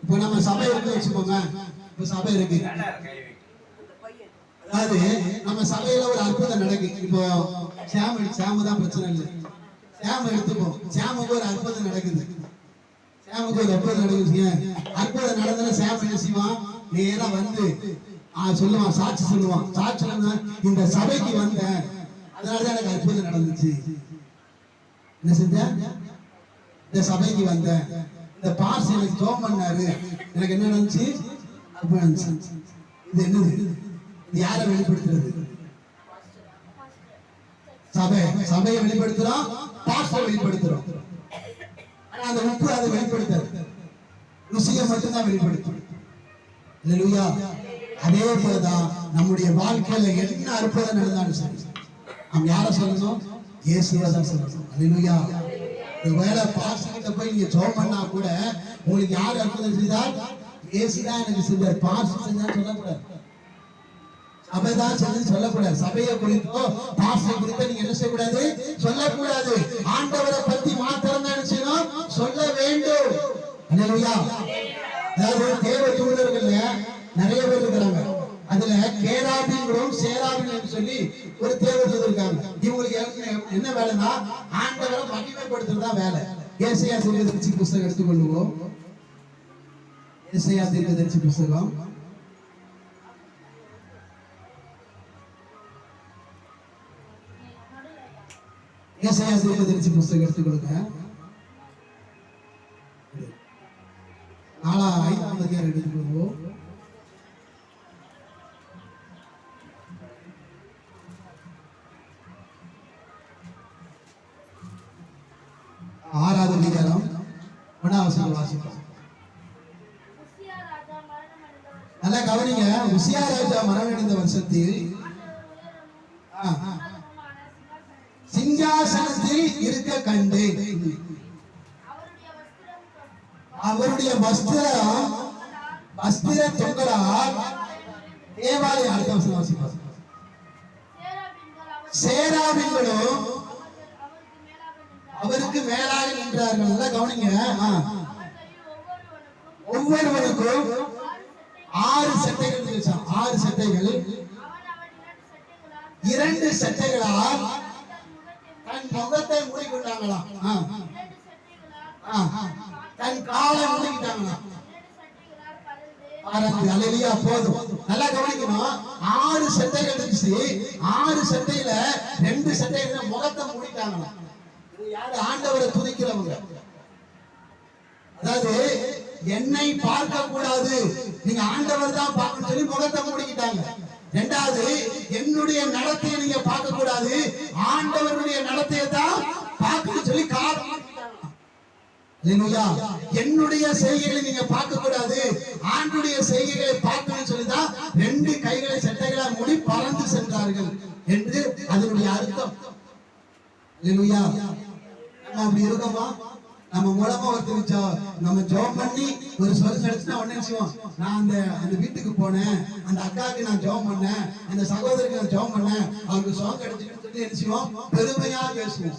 இப்ப நம்ம சபை இருக்கு வச்சுக்கோங்க. இப்ப சபை இருக்கு, அதாவது நம்ம சபையில ஒரு அற்புதம் நடக்குது. இப்போ சாமு தான் பிரச்சனை இல்லை. சாம எடுத்துப்போம். சாமுக்கு ஒரு அற்புதம் நடக்குது. சாமுக்கு ஒரு அற்புதம் நடக்குது. அற்புதம் நடந்தா சாம் என்ன செய்வான்? நேரா வந்து சொல்லுவான், சாட்சி சொல்லுவான். சாட்சி இந்த சபைக்கு வந்தேன், அதனாலதான் எனக்கு அற்புதம் நடந்துச்சு. என்ன செஞ்ச? இந்த சபைக்கு வந்தேன், இந்த பாஸ் எனக்கு ஜோம் பண்ணாரு, எனக்கு என்ன நடந்துச்சு? அற்புதம் நடந்துச்சு. இது என்னது? இது யாரை வெளிப்படுத்துறது? சபையை வெளிப்படுத்துறோம், பாஸ்டரை வெளிப்படுத்துறோம். ஆனா அந்த உப்பு அதை வெளிப்படுத்தாது, ருசியை மட்டும்தான் வெளிப்படுத்தும். அல்லேலூயா. அதே போலதான் நம்முடைய வாழ்க்கையில என்ன அற்புதம் நடந்தாலும் சரி, நாம் யாரை சொல்லணும்? இயேசுவை தான் சொல்லணும். அல்லேலூயா. ஒருவேளை பாஸ்டர் கிட்ட போய் நீங்க ஜெபம் பண்ணா கூட உங்களுக்கு யார் அற்புதம் செய்தால்? இயேசு தான் எனக்கு செஞ்சார், பாஸ்டர் செஞ்சான்னு சொல்லக்கூடாது. சபைதான் செஞ்சு சொல்லக்கூடாது. சபையை குறித்தோ பாஸ்டர் குறித்தோ நீங்க என்ன செய்யக்கூடாது? சொல்லக்கூடாது. ஆண்டவரை பத்தி மாத்திரம் தான் என்ன செய்யணும்? சொல்ல வேண்டும். அல்லேலூயா. அதாவது தேவ தூதர்கள்ல நிறைய பேர் இருக்கிறாங்க. அதுல கேராபீன்களும் சேராபீன் சொல்லி ஒரு தேவ தூதர் இருக்காங்க. இவங்களுக்கு என்ன வேலைன்னா ஆண்டவரை மகிமைப்படுத்துறதா வேலை. ஏசாயா தீர்க்கதரிசி புத்தகம் எடுத்துக்கொள்வோம். ஏசாயா தீர்க்கதரிசி புத்தகம் ஏசாயா தீர்க்கதரிசி புத்தகம் எடுத்துக்கொள்ளுங்க. 4-5 அதிகாரம் எடுத்துக்கொள்வோம். ஆறாவது அதிகாரம் 1ஆம் வசனம் வாசிப்போம். நல்லா கவனிங்க. உசியா ராஜா மரணமடைந்த வருஷத்தில் சிங்காசனத்தில் இருக்க கண்டேன். அவருடைய வஸ்திர தொங்கலால் தேவாலய அடுத்த சேராபீன்களும் அவருக்கு மேலாக நின்றார்கள். நல்லா கவனிங்க. ஒவ்வொருவருக்கும் 6 சட்டைகள் இருந்துச்சாம். 6 சட்டைகள். 2 சட்டைகளால் தன் முகத்தை மூடிக்கொண்டாங்களாம். தன் காலை மூடிக்கிட்டாங்களாம். அல்லேலூயா. போதும். நல்லா கவனிக்கணும். 6 சட்டைகள் இருந்துச்சு. 6 சட்டையில 2 சட்டையில முகத்தை மூடிட்டாங்களாம். யாரு? ஆண்டவரை துதிக்கிறவங்க. அதாவது என்னை பார்க்க கூடாது, நீங்க ஆண்டவர் தான் பார்க்கணும்னு சொல்லி முகத்தை மூடிக்கிட்டாங்க. இரண்டாவது, என்னுடைய நடத்தையை நீங்க பார்க்க கூடாது, ஆண்டவருடைய நடத்தையை தான் பார்க்கணும்னு சொல்லி என்னுடைய செய்கைகளை நீங்க பார்க்க கூடாது, ஆண்டுடைய செய்கைகளை பார்க்கணும்னு சொல்லிதான் 2 கைகளை சட்டைகளா மூடி பறந்து சென்றார்கள் என்று அதனுடைய அர்த்தம். நம்ம அப்படி இருக்கோமா? நம்ம மூலமா ஒருத்தர் நம்ம ஜெபம் பண்ணி ஒரு சொல் கிடைச்சுன்னா உடனே செய்வோம். நான் அந்த வீட்டுக்கு போனேன், அந்த அக்காவுக்கு நான் ஜெபம் பண்ணேன், அந்த சகோதரிக்கு நான் ஜெபம் பண்ணேன், அவருக்கு சுகம் கிடைச்சுன்னு சொல்லி என்ன செய்வோம்? பெருமையா பேசுவோம்.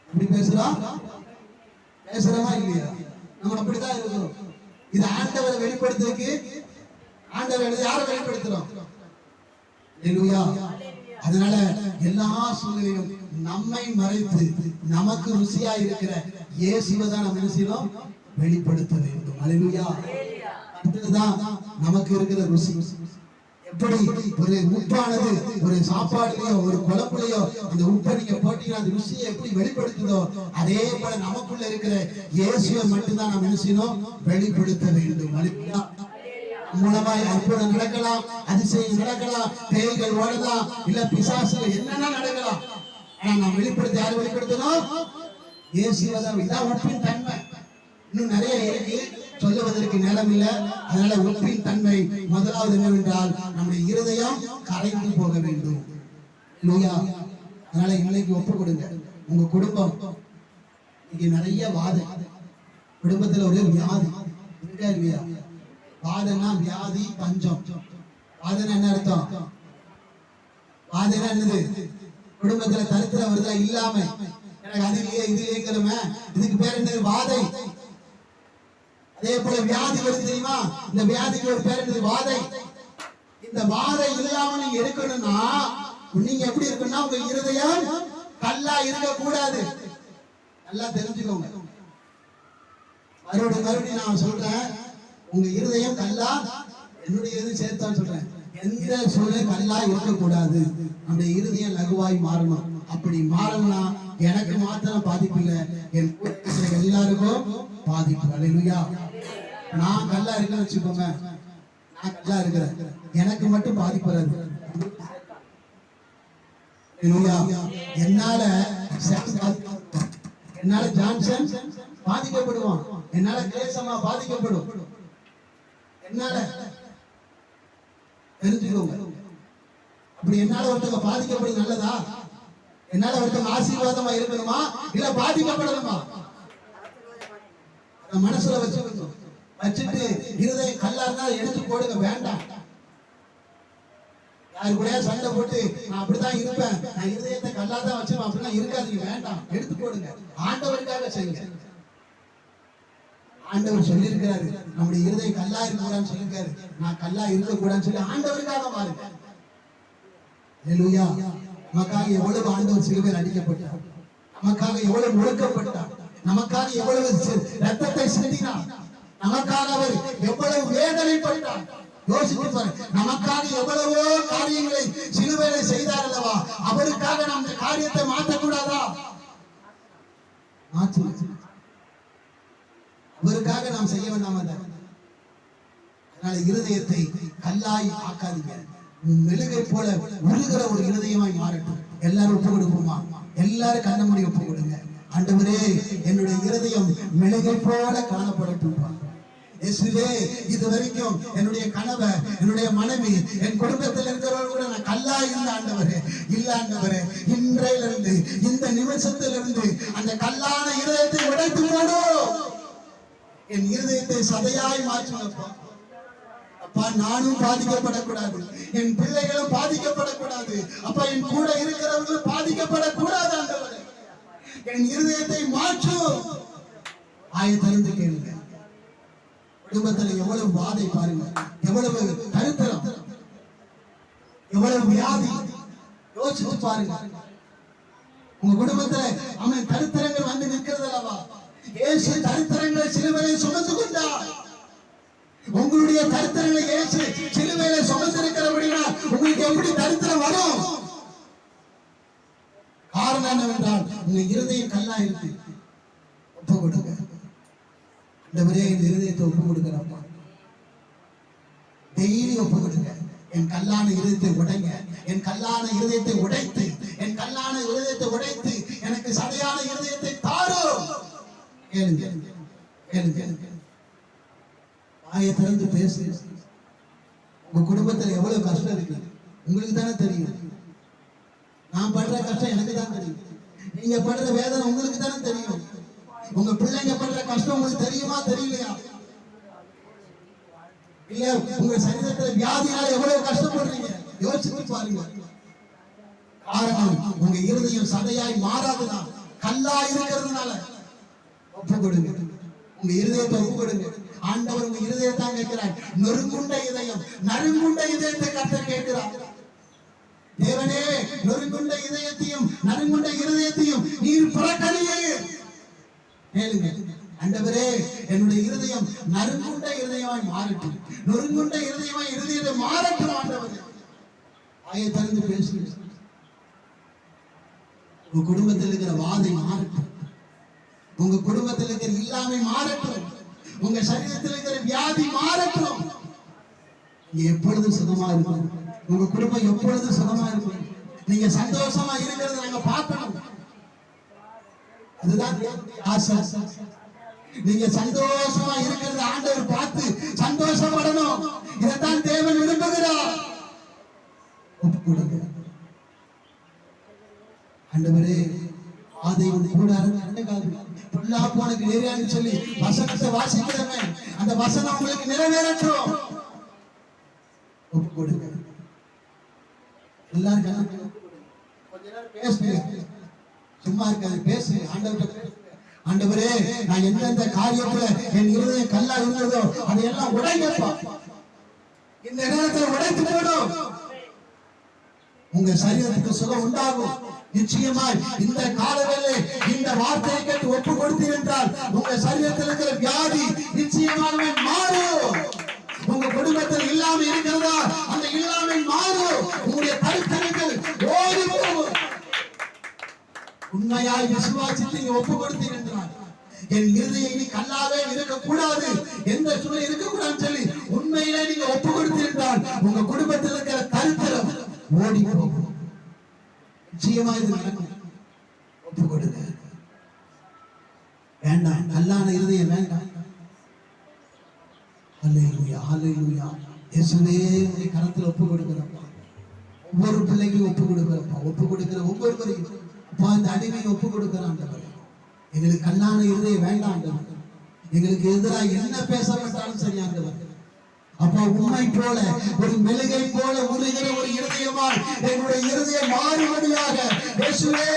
அப்படி பேசுறோமா இல்லையா? நம்ம அப்படிதான் இருக்கிறோம். இது ஆண்டவரை வெளிப்படுத்துறதுக்கு ஆண்டவர் யாரை வெளிப்படுத்துறோம்? அதனால எல்லா சூழ்நிலையும் நம்மை மறைத்து நமக்கு ருசியா இருக்கிற இயேசுவை தான் நம்ம என்ன செய்யணும்? வெளிப்படுத்த வேண்டும். அல்லேலூயா. அதுதான் நமக்கு இருக்கிற ருசி. எப்படி ஒரு உப்பானது ஒரு சாப்பாடுலயோ ஒரு குழம்புலயோ அந்த உப்பை நீங்க போட்டீங்கன்னா அந்த ருசியை எப்படி வெளிப்படுத்துதோ, அதே போல நமக்குள்ள இருக்கிற இயேசுவை மட்டும்தான் நம்ம என்ன செய்யணும்? வெளிப்படுத்த வேண்டும். அல்லேலூயா. மூலமாய் அற்புதம் நடக்கலாம், அதிசயம் நடக்கலாம், பேய்கள் ஓடலாம், இல்ல பிசாசுகள் என்னன்னா நடக்கலாம். ஆனா நாம் வெளிப்படுத்த யாரு வெளிப்படுத்தணும்? இயேசுவை தான். இதான் உப்பின் தன்மை. இன்னும் நிறைய இருக்கு, சொல்லுவதற்கு நேரம் இல்லை. அதனால உப்பின் தன்மை முதலாவது என்னவென்றால் நம்முடைய இருதயம் கரைந்து போக வேண்டும். அதனால இன்னைக்கு ஒப்பு கொடுங்க. உங்க குடும்பம் இங்க நிறைய வாதம், குடும்பத்துல ஒரு வியாதி இருக்கா இல்லையா? வாதனா வியாதி, பஞ்சம். வாதனா என்ன அர்த்தம்? வாதனா என்னது? குடும்பத்துல தரித்திர வருதா இல்லாம, எனக்கு அது இல்லையே இது இல்லைங்கிறமே, இதுக்கு பேர் என்னது? வாதை. அதே போல வியாதி வருது தெரியுமா? இந்த வியாதிக்கு ஒரு பேர் என்னது? வாதை. இந்த வாதை இல்லாம நீங்க இருக்கணும்னா நீங்க எப்படி இருக்கணும்னா உங்க இருதயம் கல்லா இருக்க கூடாது. நல்லா தெரிஞ்சுக்கோங்க. மறுபடியும் நான் சொல்றேன், உங்க இருதயம் கல்லா, என்னுடைய இது சேர்த்தா சொல்றேன், எந்த சூழ்நிலை கல்லா இருக்கக்கூடாது. நம்முடைய இருதயம் லகுவாய் மாறணும். அப்படி மாறணும்னா எனக்கு மாத்திரம் பாதிப்பு இல்லை, என் எல்லாருக்கும் பாதிப்பு. அல்லேலூயா. நான் கல்லா இருக்கேன்னு வச்சுக்கோங்க, நான் கல்லா இருக்கிறேன், எனக்கு மட்டும் பாதிப்பு வராது. என்னால ஜான்சன் பாதிக்கப்படுவான், என்னால கிளேசமா பாதிக்கப்படும். என்னால தெரிஞ்சுக்கோங்க. அப்படி என்னால ஒருத்தங்க பாதிக்கப்படும் நல்லதா? என்னால ஒருத்தங்க ஆசீர்வாதமா இருக்கணுமா இல்ல பாதிக்கப்படணுமா? மனசுல வச்சுட்டு இருதயம் கல்லா இருந்தா எடுத்து போடுங்க. வேண்டாம். யாரு கூட சண்டை போட்டு நான் அப்படிதான் இருப்பேன், நான் இருதயத்தை கல்லாதான் வச்சேன் அப்படின்னா இருக்காதீங்க. வேண்டாம், எடுத்து போடுங்க. ஆண்டவருக்காக செய்யுங்க. ஆண்டவர் சொல்லி இருக்கிறாரு, நம்முடைய இருதயம் கல்லா இருக்கக்கூடாதுன்னு சொல்லிருக்காரு. நான் கல்லா இருக்கக்கூடாதுன்னு சொல்லி ஆண்டவருக்காக மாறுங்க. அல்லேலூயா. நமக்காக எவ்வளவு ஆண்டவர் சிலுவையில் அடிக்கப்பட்டார், நமக்காக எவ்வளவு முழுக்கப்பட்டார், நமக்காக எவ்வளவு ரத்தத்தை சிந்தினார், நமக்காக அவர் எவ்வளவு வேதனைப்பட்டார். யோசித்து பாருங்க. நமக்காக எவ்வளவோ காரியங்களை சிலுவையில செய்தார் அல்லவா? அவருக்காக நாம் இந்த காரியத்தை மாற்றக்கூடாதா? அவருக்காக நாம் செய்ய வேண்டாம். அதனால இருதயத்தை கல்லாய் ஆக்காதீங்க. மெழுகை போல உருகிற ஒரு இருதயமாய் மாறட்டும். எல்லாரும் ஒப்பு கொடுப்போமா? எல்லாரும் கண்ண மூடி ஒப்பு கொடுங்க. ஆண்டவரே, என்னுடைய இருதயம் மெழுகை போல காணப்படட்டும். இயேசுவே, இது வரைக்கும் என்னுடைய கணவர், என்னுடைய மனைவி, என் குடும்பத்தில் இருக்கிறவர்கள் கூட நான் கல்லா இருந்த ஆண்டவரே, இல்ல ஆண்டவரே, இன்றையிலிருந்து இந்த நிமிஷத்திலிருந்து அந்த கல்லான இதயத்தை உடைத்து போடும். என் இருதயத்தை சதையாய் மாற்றுங்கப்பா. அப்பா, நானும் பாதிக்கப்படக்கூடாது, என் பிள்ளைகளும் பாதிக்கப்படக்கூடாது. அப்பா, என் கூட இருக்கிறவர்களும் பாதிக்கப்படக்கூடாது ஆண்டவரே. என் இருதயத்தை மாற்றும். ஆயத்திலிருந்து கேளுங்க. குடும்பத்துல எவ்வளவு வாதை பாருங்க, எவ்வளவு கருத்தரம், எவ்வளவு வியாதி, யோசிச்சு பாருங்க. உங்க குடும்பத்துல அவன் தரித்திரங்கள் வந்து நிற்கிறது அல்லவா? இயேசு தரித்திரங்களை சிலுவையிலே சுமந்து கொண்டார். உங்களுடைய தரித்திரங்களை இயேசு சிலுவையிலே சுமந்திருக்கிறபடினா உங்களுக்கு எப்படி தரித்திரம் வரும்? காரணம் என்னவென்றால் உங்க இருதயம் கல்லா இருக்கு. ஒப்பு கொடுங்க. ஆண்டவரே, இந்த இருதயத்தை ஒப்பு கொடுக்கிறப்பா. டெய்லி ஒப்பு கொடுங்க. என் கல்லான இருதயத்தை உடைங்க. என் கல்லான இருதயத்தை உடைத்து, என் கல்லான இருதயத்தை உடைத்து எனக்கு சதையான இருதயத்தை தாரும். கேளுங்க, கேளுங்க. வாயை திறந்து பேசு. உங்க குடும்பத்துல எவ்வளவு கஷ்டம் இருக்கு உங்களுக்கு தானே தெரியும். நான் படுற கஷ்டம் எனக்கு தான் தெரியும். நீங்க படுற வேதனை உங்களுக்கு தானே தெரியும். உங்க பிள்ளைங்க படுற கஷ்டம் உங்களுக்கு தெரியுமா தெரியலையா? இல்ல உங்க சரீரத்துல வியாதியால எவ்வளவு கஷ்டப்படுறீங்க யோசிச்சு பாருங்க. காரணம் உங்க இருதயம் சதையாய் மாறாதுதான், கல்லா இருக்கிறதுனால. ஒப்பு கொடுங்க. உங்க இருதயத்தை ஒப்பு கொடுங்க. ஆண்டவர் உங்க இருதயத்தான் கேட்கிறார். நொறுங்குண்ட இதயம், நறுங்குண்ட இதயத்தை கர்த்தர் கேட்கிறார். தேவனே, நொறுங்குண்ட இதயத்தையும் நறுங்குண்ட இருதயத்தையும் நீர் புறக்கணியே. கேளுங்க. ஆண்டவரே, என்னுடைய இருதயம் நறுங்குண்ட இருதயமாய் மாறட்டும், நொறுங்குண்ட இருதயமாய் இருதயத்தை மாறட்டும். ஆண்டவரே, வாயை திறந்து பேசுங்க. உங்க குடும்பத்தில் இருக்கிற வாதை மாறட்டும், உங்க குடும்பத்தில் இருக்கிற இல்லாமை மாறட்டும், உங்க சரீரத்தில் இருக்கிற வியாதி மாறட்டும். நீங்க எப்பொழுதும் சுகமா இருக்கும். உங்க குடும்பம் எப்பொழுதும் சுகமா இருக்கும். நீங்க சந்தோஷமா இருக்கிறத நாங்க பார்க்கணும். அதுதான் ஆசை. நீங்க சந்தோஷமா இருக்கிறத ஆண்டவர் பார்த்து சந்தோஷப்படணும். இதைத்தான் தேவன் விரும்புகிறார். ஒப்பு கொடுங்க. ஆண்டவரே, அதை கூட புல்லா போனக்கு நிறையான்னு சொல்லி வசனத்தை வாசிக்கிறமே, அந்த வசனம் உங்களுக்கு நிறைவேறட்டும். ஒப்பு கொடுங்க. எல்லாரும் கொஞ்ச நேரம் பேசுங்க. சும்மா இருக்காது, பேசு. ஆண்டவரே, நான் எந்தெந்த காரியத்துல என் இருதயம் கல்லா இருந்ததோ அதையெல்லாம் உடைங்கப்பா. இந்த நேரத்தில் உடைத்து போடும். உங்க சரீரத்துக்கு சுகம் உண்டாகும். நிச்சயமாய் இந்த காலவேளை இந்த வார்த்தையை கேட்டு ஒப்பு கொடுத்தீர் என்றால் உங்க சரீரத்தில் இருக்கிற வியாதி நிச்சயமாகவே மாறும். உங்க குடும்பத்தில் இல்லாம இருக்கிறதா, அந்த இல்லாமை மாறும். உங்களுடைய தரித்திரங்கள் ஓடி போகும். உண்மையாய் விசுவாசித்து ஒப்பு கொடுத்தீர் என்றால் என் இருதயம் இனி கல்லாவே இருக்கக்கூடாது, எந்த சூழல் இருக்கக்கூடாதுன்னு சொல்லி உண்மையிலே நீங்க ஒப்பு கொடுத்தீர் என்றால் உங்க குடும்பத்தில் இருக்கிற தரித்திரம் ஓடி போகும். நிச்சயமா இது நடக்கும். ஒப்பு கொடுங்க. வேண்டாம், கல்லான இருதயம் வேண்டாம். ஹல்லேலூயா, ஹல்லேலூயா. இயேசுவே, உம்முடைய கரத்தில் ஒப்பு கொடுக்கிறப்பா. ஒவ்வொரு பிள்ளைகளையும் ஒப்பு கொடுக்கிறப்பா. ஒப்பு கொடுக்கிற ஒவ்வொருவரையும் அப்பா, இந்த அடிமையை ஒப்பு கொடுக்கிறான். எங்களுக்கு கல்லான இருதயம் வேண்டாம். எங்களுக்கு எதிராக என்ன பேசப்பட்டாலும் சரி ஆண்டவர். அப்பா, உண்மை போல ஒரு மெழுகை போல உருகிற ஒரு இருதயமாய் எங்களுடைய இருதயம் மாறுபடியாக இயேசுவே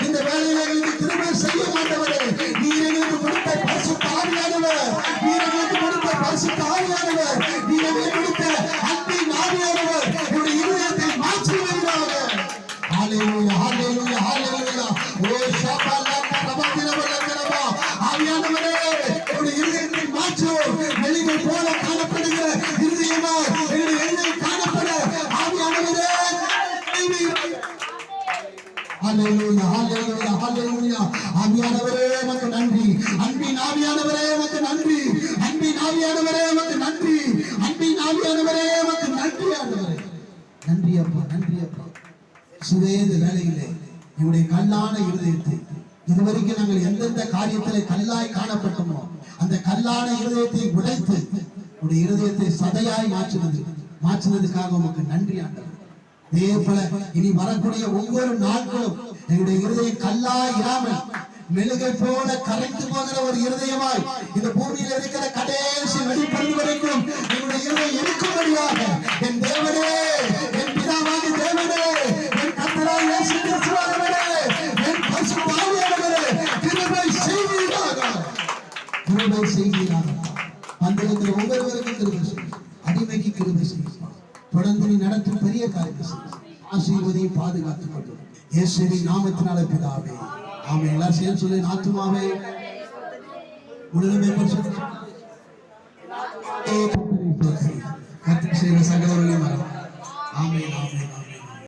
இந்த வேலையில எங்களுக்கு திரும்ப செய்ய மாட்டவரே. நீர் எங்களுக்கு கொடுத்த பரிசுத்த ஆவியானவர், நீர் எங்களுக்கு கொடுத்த பரிசுத்த ஆவியானவர், நீர் எங்களுக்கு கொடுத்த அன்பின் ஆவியானவர் என்னுடைய இருதயத்தை மாற்றி வருகிறாங்க. ஹல்லேலூயா, ஹல்லேலூயா, ஹல்லேலூயா. ஓ ஷாபாலா கபதிரவலகரபா. ஆவியானவரே, என்னுடைய இருதயத்தை மாற்று. மெழுகை போல காணப்படுகிற இருதயமா என்னுடைய இருதயம் காணப்பட ஆவியானவரே. ஹல்லேலூயா, ஹல்லேலூயா, ஹல்லேலூயா. ஆவியானவரே, உமக்கு நன்றி. அன்பின் ஆவியானவரே, உமக்கு நன்றி. அன்பின் ஆவியானவரே, உமக்கு நன்றி. அன்பின் ஆவியானவரே, உமக்கு நன்றி. ஆண்டவரே, நன்றி அப்பா, நன்றி அப்பா. இயேசுவே, இந்த வேளையிலே என்னுடைய கல்லான இருதயத்தை இதுவரைக்கும் நாங்கள் எந்தெந்த காரியத்திலே கல்லாய் காணப்பட்டோமோ அந்த கல்லான இருதயத்தை உடைத்து உடைய இருதயத்தை சதையாய் மாற்றினதுக்காக உமக்கு நன்றி ஆண்டவர். அதே போல இனி வரக்கூடிய ஒவ்வொரு நாட்களும் எங்களுடைய இருதயம் கல்லாய் இராமல் மெழுகை போல கரைந்து போகிற ஒரு இருதயமாய் இந்த பூமியில் இருக்கிற கடைசி வெளிப்படுது வரைக்கும் எங்களுடைய இருதயம் இருக்கும்படியாக என் தேவனே, என் பிதாவாகிய தேவனே, என் கர்த்தராகிய இயேசு கிறிஸ்துவானவரே, என் பரிசுத்த ஆவியானவரே, கிருபை செய்வீராக, கிருபை செய்வீராக. வந்திருக்கிற ஒவ்வொருவருக்கும் கிருபை செய்யும், அடிமைக்கு கிருபை செய்யும், தொடர்ந்து நீ நடத்தும் பெரிய காரியத்தை செய்யும், ஆசீர்வதியை பாதுகாத்துக் கொள்ளும் இயேசுவின் நாமத்தினாலே பிதாவே, ஆமென். எல்லாரும் சேர்ந்து சொல்லி, ஆத்துமாவே முழுதுமே கர்த்தர் செய்த சகலவர்களையும் ஆமென், ஆமென்.